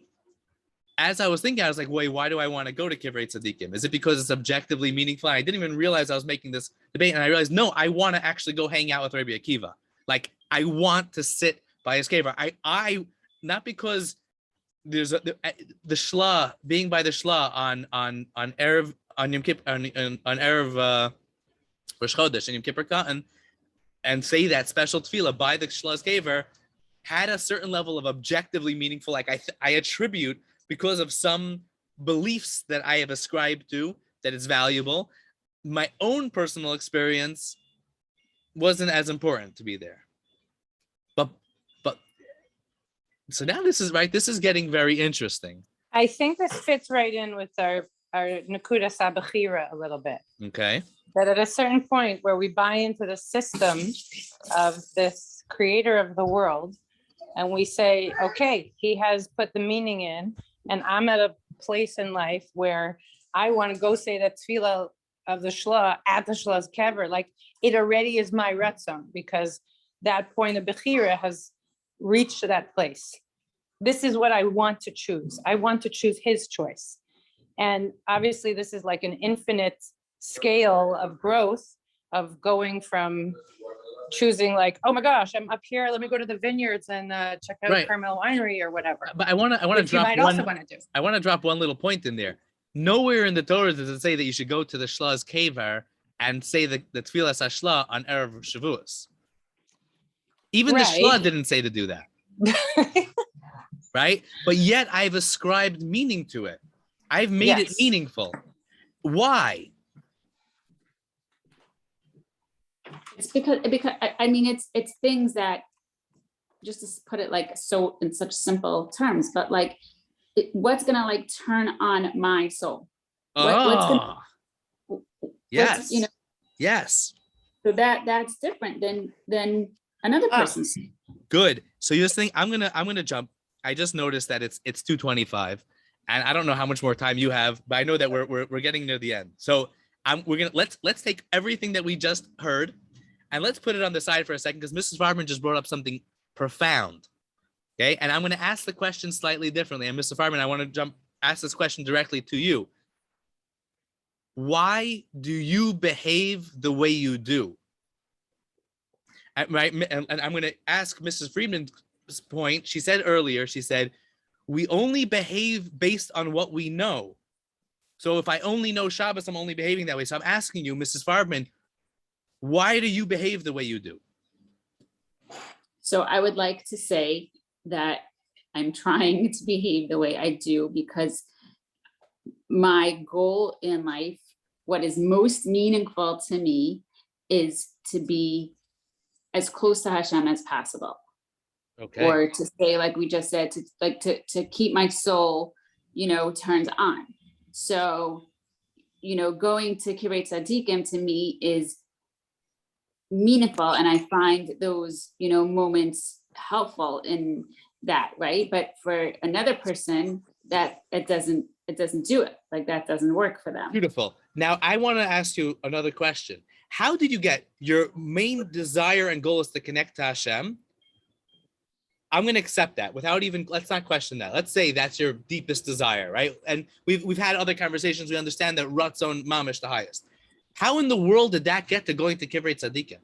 as I was thinking, I was like, wait, why do I want to go to Kivrei Tzadikim? Is it because it's objectively meaningful? And I didn't even realize I was making this debate. And I realized, no, I want to actually go hang out with Rabbi Akiva. Like, I want to sit by his cave. I not because there's the shla, being by the shla on Erev, on Yom Kippur, on Erev Rosh Chodesh and Yom Kippur, and say that special tefillah by the shla's caver had a certain level of objectively meaningful. Like, I attribute, because of some beliefs that I have ascribed to, that it's valuable. My own personal experience wasn't as important to be there. But so now this is getting very interesting. I think this fits right in with our Nakuda Sabachira a little bit. Okay. That at a certain point where we buy into the system of this creator of the world, and we say, okay, he has put the meaning in, and I'm at a place in life where I want to go say that tefillah of the shla at the shla's kever, like, it already is my ratzon, because that point of bechira has reached that place. This is what I want to choose. I want to choose his choice. And obviously this is like an infinite scale of growth, of going from choosing like, oh my gosh, I'm up here, let me go to the vineyards and check out Carmel Winery or whatever. But I want to drop one little point in there. Nowhere in the Torah does it say that you should go to the shla's kever and say the tefillas hashla on Erev Shavuos. Even the shla didn't say to do that. Right? But yet I've ascribed meaning to it. I've made it meaningful. Why? It's because I mean, it's things that, just to put it like so in such simple terms, but like, what's gonna like turn on my soul? Yes. Yes. So that's different than another person's. Good. So you're saying I'm gonna jump. I just noticed that it's 2:25, and I don't know how much more time you have, but I know that we're getting near the end. So let's take everything that we just heard, and let's put it on the side for a second, because Mrs. Farman just brought up something profound. Okay, and I'm going to ask the question slightly differently. And Mr. Farman, I want to ask this question directly to you. Why do you behave the way you do? Right, and I'm going to ask Mrs. Friedman's point. She said earlier, we only behave based on what we know. So if I only know Shabbos, I'm only behaving that way. So I'm asking you, Mrs. Farman, why do you behave the way you do? So I would like to say that I'm trying to behave the way I do because my goal in life, what is most meaningful to me, is to be as close to Hashem as possible. Okay. Or to say, like we just said, to keep my soul, turned on. So, going to Kivrei Tzadikim to me is meaningful, and I find those, moments helpful in that, right? But for another person, that it doesn't do it. Like, that doesn't work for them. Beautiful. Now I want to ask you another question. How did you get your main desire and goal is to connect to Hashem? I'm going to accept that without even, let's not question that. Let's say that's your deepest desire, right? And we've had other conversations. We understand that Ratzon Mamish the highest. How in the world did that get to going to Kivrei Tzadikim?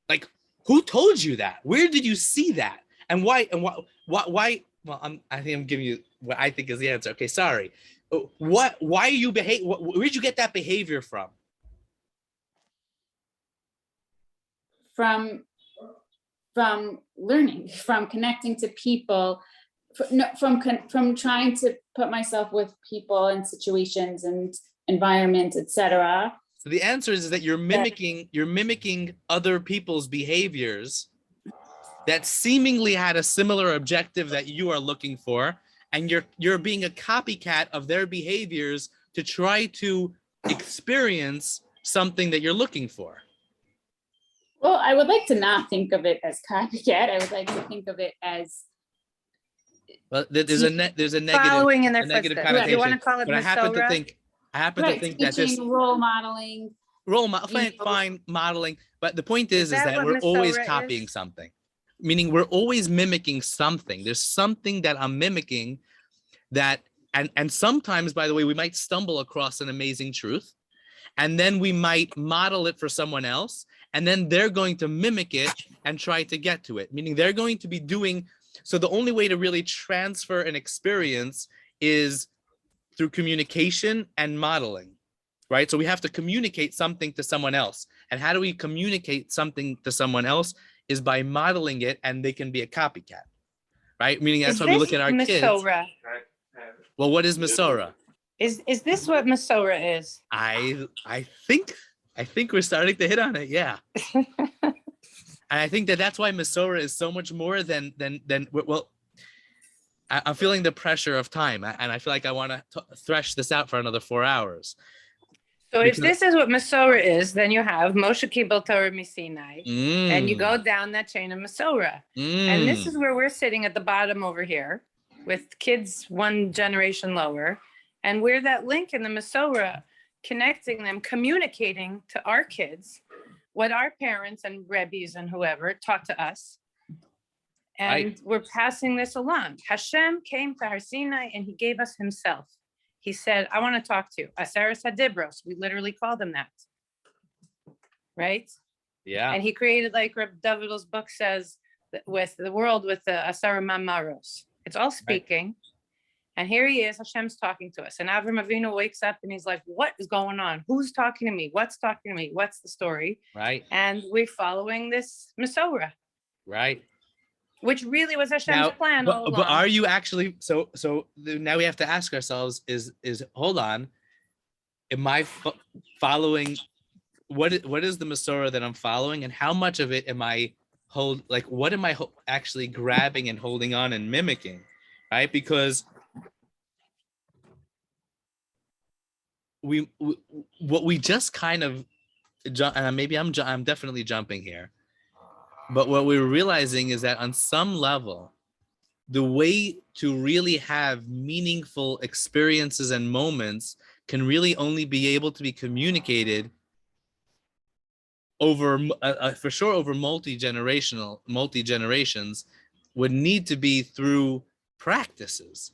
Like, who told you that? Where did you see that? And why? And why? Well, I think I'm giving you what I think is the answer. Okay, sorry. Why are you behave? Where did you get that behavior from? From learning, from connecting to people, from trying to put myself with people and situations and environments, etc., So the answer is that you're mimicking other people's behaviors that seemingly had a similar objective that you are looking for, and you're being a copycat of their behaviors to try to experience something that you're looking for. Well, I would like to not think of it as copycat. I would like to think of it as Well, there's a negative, Following in their a negative footsteps. connotation. You want to call it But I happen to Masorah? think that this teaching, role modeling. fine modeling, but the point is that that what we're always Masorah copying is? something, meaning we're always mimicking something. There's something that I'm mimicking that, and sometimes, by the way, we might stumble across an amazing truth, and then we might model it for someone else, and then they're going to mimic it and try to get to it, meaning they're going to be doing. So the only way to really transfer an experience is through communication and modeling, right? So we have to communicate something to someone else. And how do we communicate something to someone else is by modeling it, and they can be a copycat, right? Meaning that's why we look at our kids. Well, what is Masorah? Is this what Masorah is? I think we're starting to hit on it, yeah. And I think that's why Masorah is so much more than well, I'm feeling the pressure of time, and I feel like I want to thresh this out for another 4 hours. So if this is what Masorah is, then you have Moshe Kibbel Torah Misinai, and you go down that chain of Masorah. And this is where we're sitting at the bottom over here with kids one generation lower. And we're that link in the Masorah, connecting them, communicating to our kids what our parents and Rebbes and whoever taught to us. And we're passing this along. Hashem came to Har Sinai and he gave us himself. He said, I want to talk to you. Aseres Hadibros. We literally call them that. Right? Yeah. And he created, like Reb David's book says, with the world with the Asara Mamaros. It's all speaking. Right. And here he is, Hashem's talking to us. And Avram Avinu wakes up and he's like, what is going on? Who's talking to me? What's talking to me? What's the story? Right. And we're following this Masorah. Right. Which really was Hashem's plan all along. But are you actually, so now we have to ask ourselves is hold on, am I following, what is the Masorah that I'm following, and how much of it am I what am I actually grabbing and holding on and mimicking, right? Because what we just kind of, maybe I'm definitely jumping here, but what we're realizing is that on some level, the way to really have meaningful experiences and moments can really only be able to be communicated over, for sure, over multi-generations, would need to be through practices,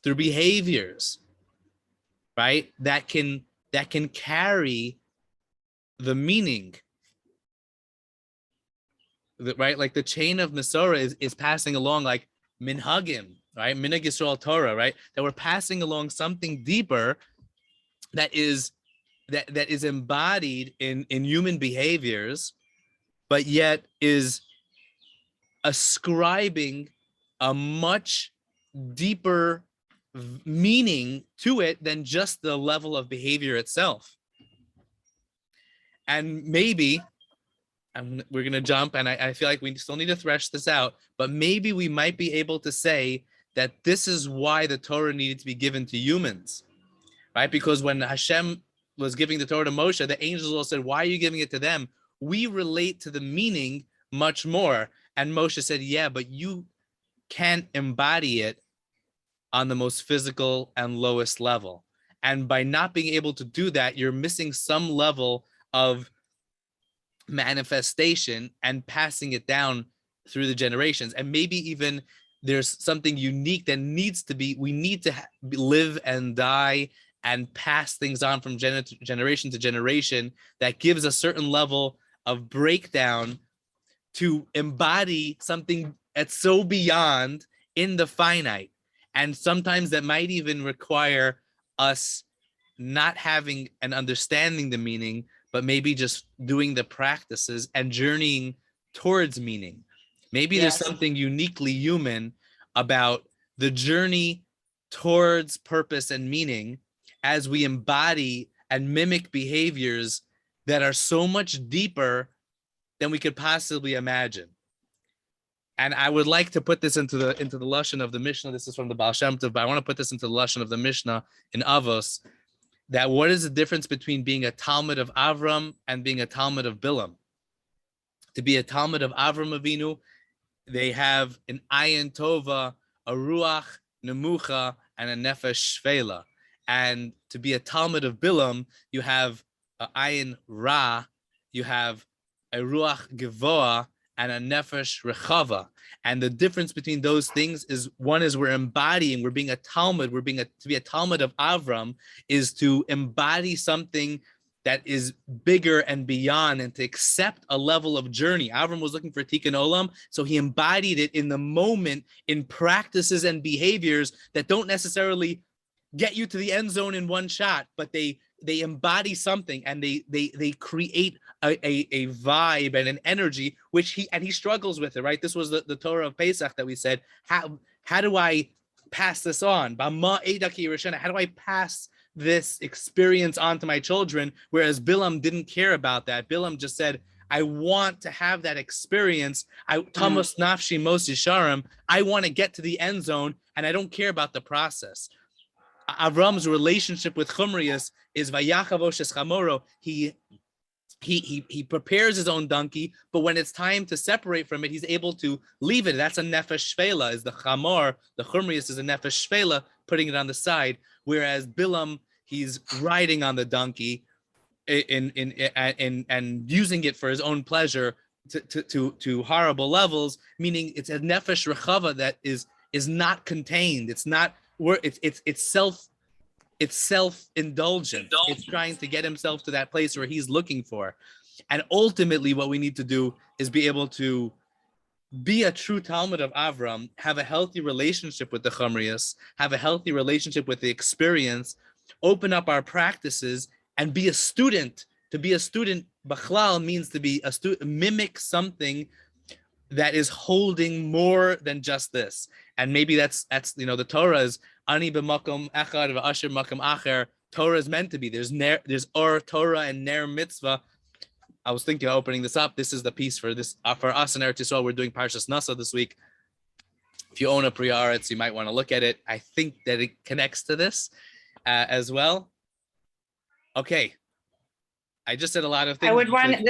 through behaviors, right? That can carry the meaning. Right, like the chain of Masorah is passing along, like minhagim, right? Minhag Yisrael Torah, right? That we're passing along something deeper that is embodied in human behaviors, but yet is ascribing a much deeper meaning to it than just the level of behavior itself. And maybe we're going to jump, and I feel like we still need to thresh this out, but maybe we might be able to say that this is why the Torah needed to be given to humans, right? Because when Hashem was giving the Torah to Moshe, the angels all said, why are you giving it to them? We relate to the meaning much more. And Moshe said, yeah, but you can't embody it on the most physical and lowest level. And by not being able to do that, you're missing some level of manifestation and passing it down through the generations. And maybe even there's something unique that needs to be, we need to live and die and pass things on from generation to generation that gives a certain level of breakdown to embody something that's so beyond in the finite. And sometimes that might even require us not having and understanding the meaning, but maybe just doing the practices and journeying towards meaning. Maybe there's something uniquely human about the journey towards purpose and meaning as we embody and mimic behaviors that are so much deeper than we could possibly imagine. And I would like to put this into the lashon of the Mishnah. This is from the Baal Shem Tov, but I want to put this into the lashon of the Mishnah in Avos. That what is the difference between being a Talmud of Avram and being a Talmud of Bilam? To be a Talmud of Avram Avinu, they have an ayin tova, a ruach nemucha, and a nefesh shvela. And to be a Talmud of Bilam, you have a ayin ra, you have a ruach gevoa, and a nefesh rechava. And the difference between those things is, one is we're embodying, we're being a Talmud, to be a Talmud of Avram is to embody something that is bigger and beyond, and to accept a level of journey. Avram was looking for Tikkun Olam, so he embodied it in the moment in practices and behaviors that don't necessarily get you to the end zone in one shot, but they embody something, and they create a vibe and an energy, which he struggles with it, right? This was the Torah of Pesach that we said, how do I pass this on? How do I pass this experience on to my children? Whereas Bilam didn't care about that. Bilam just said, I want to have that experience. Tamas nafshi mos yisharim. I want to get to the end zone, and I don't care about the process. Avram's relationship with Chumrius is vayachavoshes chamoro. He prepares his own donkey, but when it's time to separate from it, he's able to leave it. That's a nefesh shvela. Is the chamor, the Chumrius is a nefesh shvela, putting it on the side. Whereas Bilam, he's riding on the donkey and using it for his own pleasure to horrible levels. Meaning, it's a nefesh rechava that is not contained. It's not where it's self-indulgent. It's trying to get himself to that place where he's looking for. And ultimately, what we need to do is be able to be a true Talmud of Avram, have a healthy relationship with the Chumrius, have a healthy relationship with the experience, open up our practices, and be a student. To be a student, Bachlal means to be a student, mimic something that is holding more than just this. And maybe that's the Torah is ani b'makom echad v'asher makom acher. Torah is meant to be. There's or Torah and ner mitzvah. I was thinking of opening this up. This is the piece for this for us in Eretz Yisrael. We're doing Parshas Nasa this week. If you own a Pri Haaretz, you might want to look at it. I think that it connects to this as well. Okay. I just said a lot of things. I would want,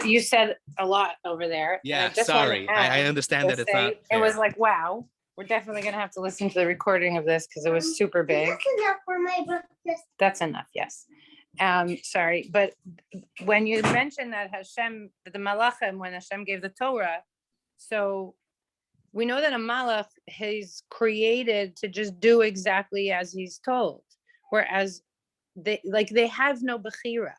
you said a lot over there. Yeah, sorry. I understand that it's not fair. It was like, wow, we're definitely going to have to listen to the recording of this because it was super big. That's enough for my breakfast. That's enough, yes. Sorry, but when you mentioned that Hashem, the Malachim, when Hashem gave the Torah, so we know that a Malach, he's created to just do exactly as he's told, whereas they have no Bechira.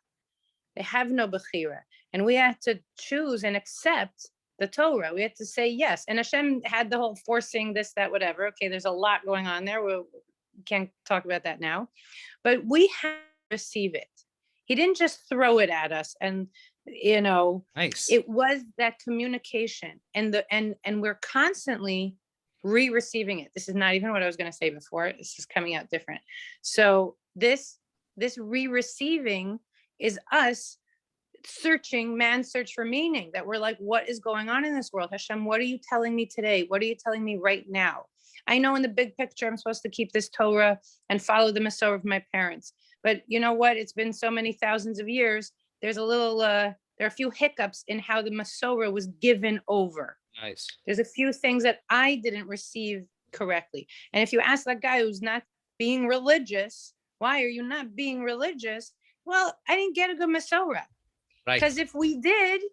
They have no Bechira. And we have to choose and accept the Torah. We have to say yes. And Hashem had the whole forcing this, that, whatever. Okay, there's a lot going on there. We can't talk about that now. But we have to receive it. He didn't just throw it at us. And, nice. It was that communication. And we're constantly re-receiving it. This is not even what I was going to say before. This is coming out different. So this re-receiving is us searching, man's search for meaning, that we're like, what is going on in this world? Hashem, what are you telling me today? What are you telling me right now? I know in the big picture, I'm supposed to keep this Torah and follow the Masorah of my parents. But you know what? It's been so many thousands of years. There's there are a few hiccups in how the Masorah was given over. Nice. There's a few things that I didn't receive correctly. And if you ask that guy who's not being religious, why are you not being religious? Well, I didn't get a good Masorah. Right. Because if we did,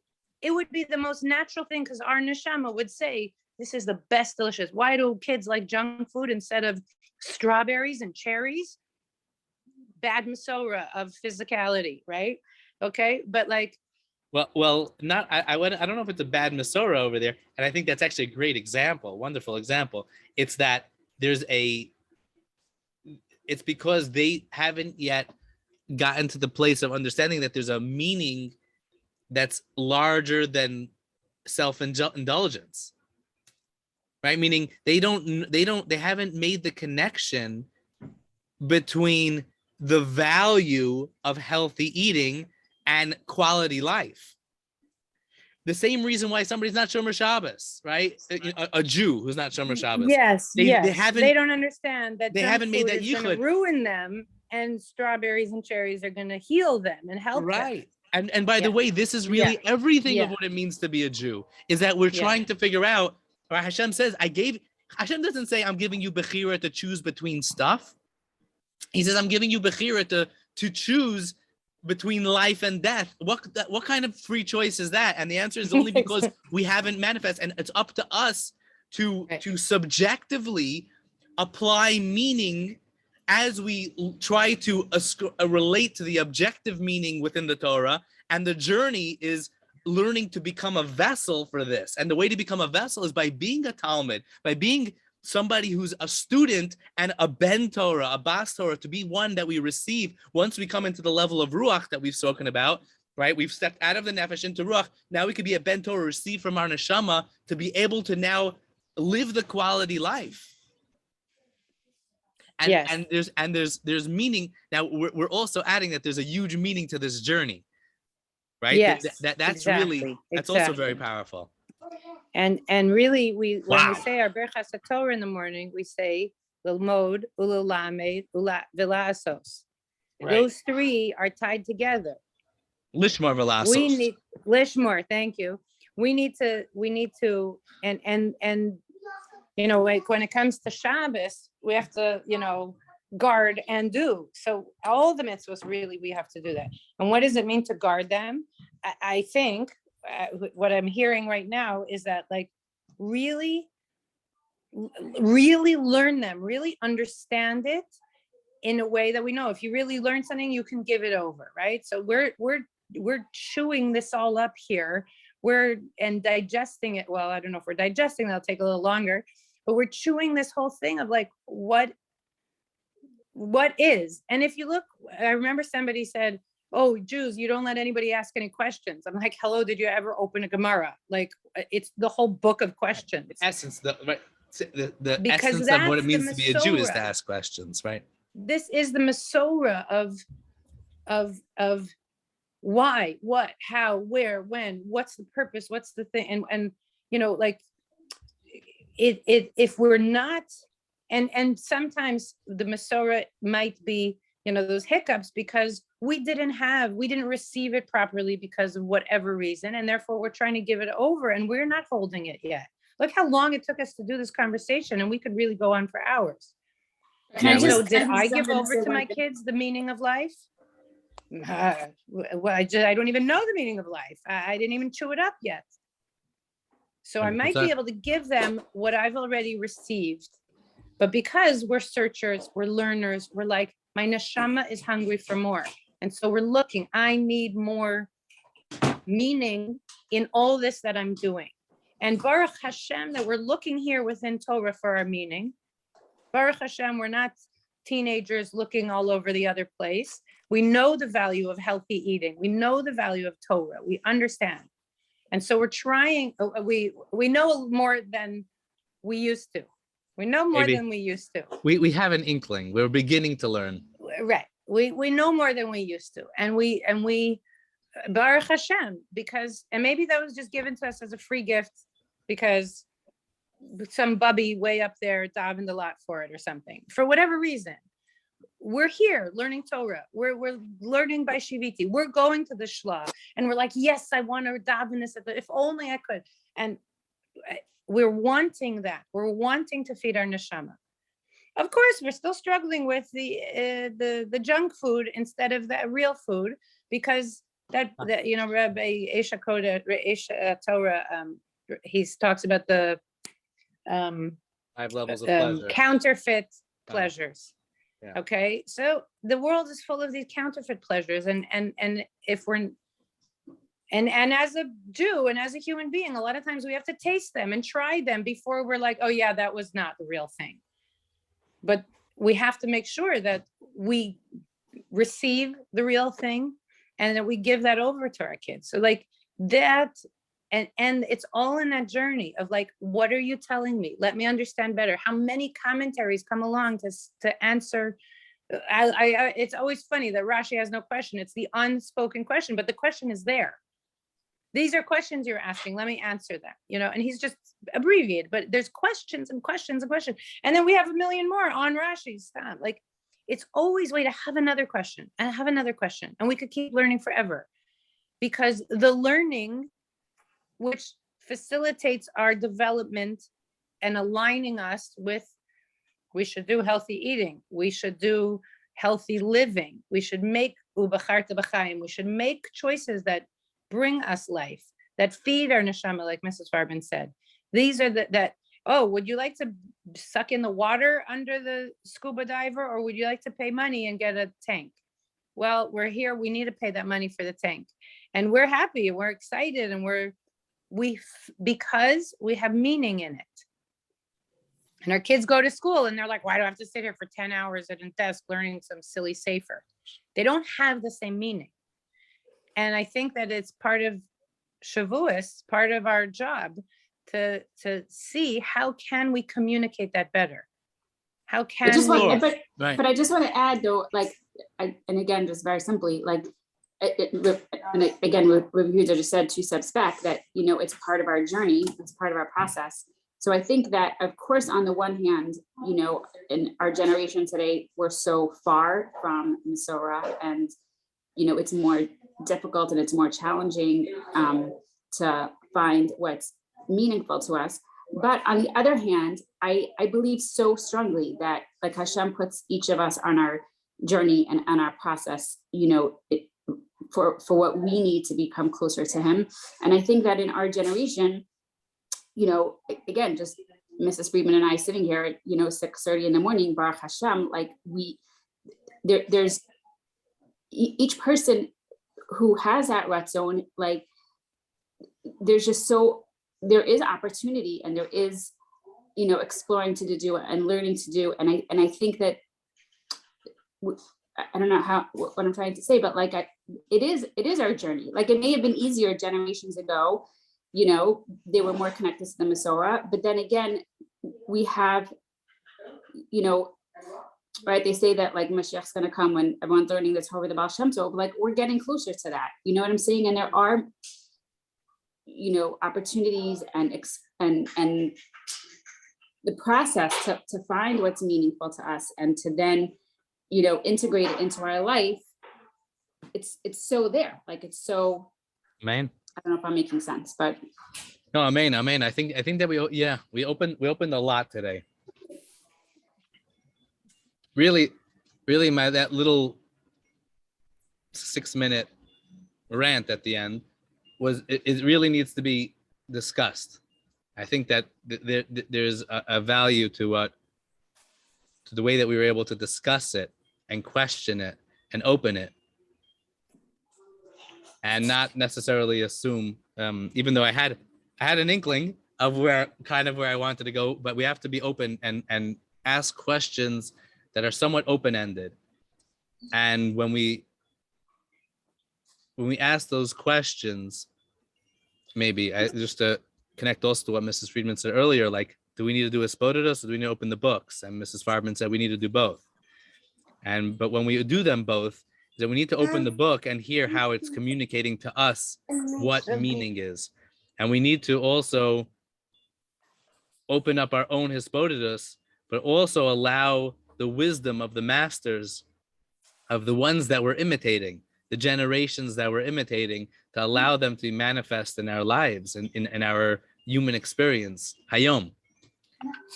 it would be the most natural thing, because our neshama would say, this is the best delicious. Why do kids like junk food instead of strawberries and cherries? Bad Masorah of physicality, right? Okay, but like. Well, not. I don't know if it's a bad Masorah over there, and I think that's actually a great example, wonderful example. It's that it's because they haven't yet gotten to the place of understanding that there's a meaning that's larger than self-indulgence, right? Meaning they haven't made the connection between the value of healthy eating and quality life. The same reason why somebody's not Shomer Shabbos, right? A Jew who's not Shomer Shabbos. Yes, They yes. They don't understand that they junk haven't made food that is going to yichud. ruin them, and strawberries and cherries are going to heal them and help them. Right. And by the Yeah. way, this is really everything of Yeah. what it means to be a Jew, is that we're trying to figure out, or Hashem says, Hashem doesn't say, I'm giving you Bechira to choose between stuff. He says, I'm giving you Bechira to choose between life and death. What kind of free choice is that? And the answer is only because we haven't manifest, and it's up to us to subjectively apply meaning as we try to relate to the objective meaning within the Torah. And the journey is learning to become a vessel for this. And the way to become a vessel is by being a Talmud, by being somebody who's a student and a ben Torah, a bas Torah, to be one that we receive once we come into the level of Ruach that we've spoken about, right? We've stepped out of the Nefesh into Ruach. Now we could be a ben Torah, receive from our Neshama, to be able to now live the quality life. And there's meaning. Now we're also adding that there's a huge meaning to this journey, right? Yes, that's really also very powerful. And really, when we say our Berchas HaTorah in the morning, we say Lilmod, Ululamed, Vila'asos. Those three are tied together. Lishmor Vila'asos. We need Lishmor. Thank you. We need to, and you know, like when it comes to Shabbos, we have to, you know, guard and do. So all the mitzvahs, really, we have to do that. And what does it mean to guard them? I think what I'm hearing right now is that, like, really learn them, really understand it in a way that we know if you really learn something, you can give it over, right? So we're chewing this all up here. And digesting it. Well, I don't know if we're digesting, that'll take a little longer, but we're chewing this whole thing of like, what is, and if you look, I remember somebody said, oh, Jews, you don't let anybody ask any questions. I'm like, hello, did you ever open a Gemara? Like, it's the whole book of questions. Essence, the essence of what it means to be a Jew is to ask questions, right? This is the Masorah of why, what, how, where, when, what's the purpose, what's the thing, and you know, like if we're not, and sometimes the Masorah might be, you know, those hiccups because we didn't receive it properly because of whatever reason, and therefore we're trying to give it over and we're not holding it yet. Look how long it took us to do this conversation, and we could really go on for hours. So did I give over to my kids the meaning of life? Well, I don't even know the meaning of life. I didn't even chew it up yet. So I might be able to give them what I've already received. But because we're searchers, we're learners, we're like, my neshama is hungry for more. And so we're looking, I need more meaning in all this that I'm doing. And Baruch Hashem, that we're looking here within Torah for our meaning. Baruch Hashem, we're not teenagers looking all over the other place. We know the value of healthy eating. We know the value of Torah. We understand. And so we're trying, we know more than we used to. We know more than we used to. We have an inkling. We're beginning to learn. Right. We know more than we used to. And we Baruch Hashem, because, and maybe that was just given to us as a free gift because some bubby way up there davened a lot for it or something. For whatever reason. We're here learning Torah. We're learning by Shiviti. We're going to the Shla, and we're like, yes, I want to daven this. If only I could. And we're wanting that. We're wanting to feed our neshama. Of course, we're still struggling with the junk food instead of the real food, because that you know, Rabbi Esha Torah, he talks about the 5 levels of pleasure. Counterfeit pleasures. Yeah. Okay, so the world is full of these counterfeit pleasures, and if we're and as a Jew and as a human being, a lot of times we have to taste them and try them before we're like, oh yeah, that was not the real thing. But we have to make sure that we receive the real thing and that we give that over to our kids. So like that, and it's all in that journey of like, what are you telling me? Let me understand better. How many commentaries come along to answer It's always funny that Rashi has no question. It's the unspoken question, but the question is there. These are questions you're asking. Let me answer them, and he's just abbreviated, but there's questions and questions and questions. And then we have a million more on Rashi's time. Like, it's always way to have another question and have another question. And we could keep learning forever, because the learning, which facilitates our development and aligning us with, we should do healthy eating, we should do healthy living, we should make ubacharta b'chaim, we should make choices that bring us life, that feed our neshama, like Mrs. Farben said. These are would you like to suck in the water under the scuba diver, or would you like to pay money and get a tank? Well, we're here, we need to pay that money for the tank. And we're happy and we're excited, and because we have meaning in it. And our kids go to school and they're like, why do I have to sit here for 10 hours at a desk learning some silly sefer? They don't have the same meaning. And I think that it's part of Shavuos, part of our job to see how can we communicate that better? How can But I just want to add though, and again, just very simply, and again, what Yehuda just said 2 steps back, that, it's part of our journey, it's part of our process. So I think that, of course, on the one hand, in our generation today, we're so far from Masorah, and, it's more difficult and it's more challenging to find what's meaningful to us. But on the other hand, I believe so strongly that, like, Hashem puts each of us on our journey and on our process, for what we need to become closer to him. And I think that in our generation, again, just Mrs. Friedman and I sitting here at, 6:30 in the morning, Baruch Hashem, like there's each person who has that ratzon, like there is opportunity, and there is, exploring to do and learning to do. And I think that, I don't know what I'm trying to say, but it is our journey. Like, it may have been easier generations ago, they were more connected to the Masorah, but then again, we have, right, they say that like Mashiach's going to come when everyone's learning the Torah, the Baal Shem Tov, like we're getting closer to that, you know what I'm saying? And there are, opportunities and the process to find what's meaningful to us, and to then, integrate it into our life. It's so there, like it's so. Amen. I don't know if I'm making sense, but. No, amen. I think that we opened a lot today. Really, that little 6-minute rant at the end it really needs to be discussed. I think that there's a value to the way that we were able to discuss it and question it and open it, and not necessarily assume. Even though I had an inkling of where I wanted to go, but we have to be open and ask questions that are somewhat open-ended. And when we ask those questions, maybe just to connect also to what Mrs. Friedman said earlier, like, do we need to do a spodidus, or do we need to open the books? And Mrs. Farben said we need to do both. But when we do them both, then we need to open the book and hear how it's communicating to us what meaning is. And we need to also open up our own hisbodidus, but also allow the wisdom of the masters, of the ones that we're imitating, the generations that we're imitating, to allow them to manifest in our lives and in our human experience. Hayom.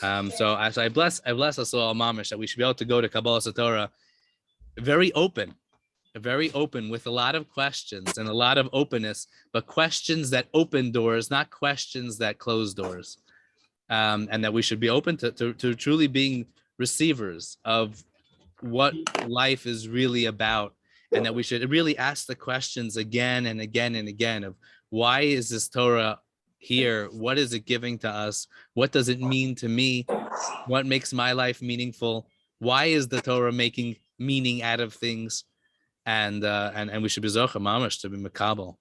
So I bless us all, mamish, that we should be able to go to Kabbalah Torah very open with a lot of questions and a lot of openness, but questions that open doors, not questions that close doors. And that we should be open to truly being receivers of what life is really about, and that we should really ask the questions again and again and again of, why is this Torah here? What is it giving to us? What does it mean to me? What makes my life meaningful? Why is the Torah making meaning out of things? And we should be zocha mamash to be makabel,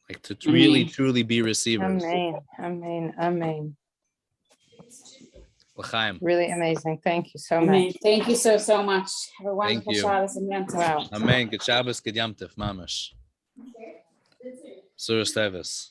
like to really truly be receivers. Amen. L'chaim. Really amazing. Thank you so much. Amen. Thank you so much. Have a wonderful you. Shabbos and Yom Tov. Wow. Amen. Good Shabbos, good Yom Tov, mamash. Surah Tevis.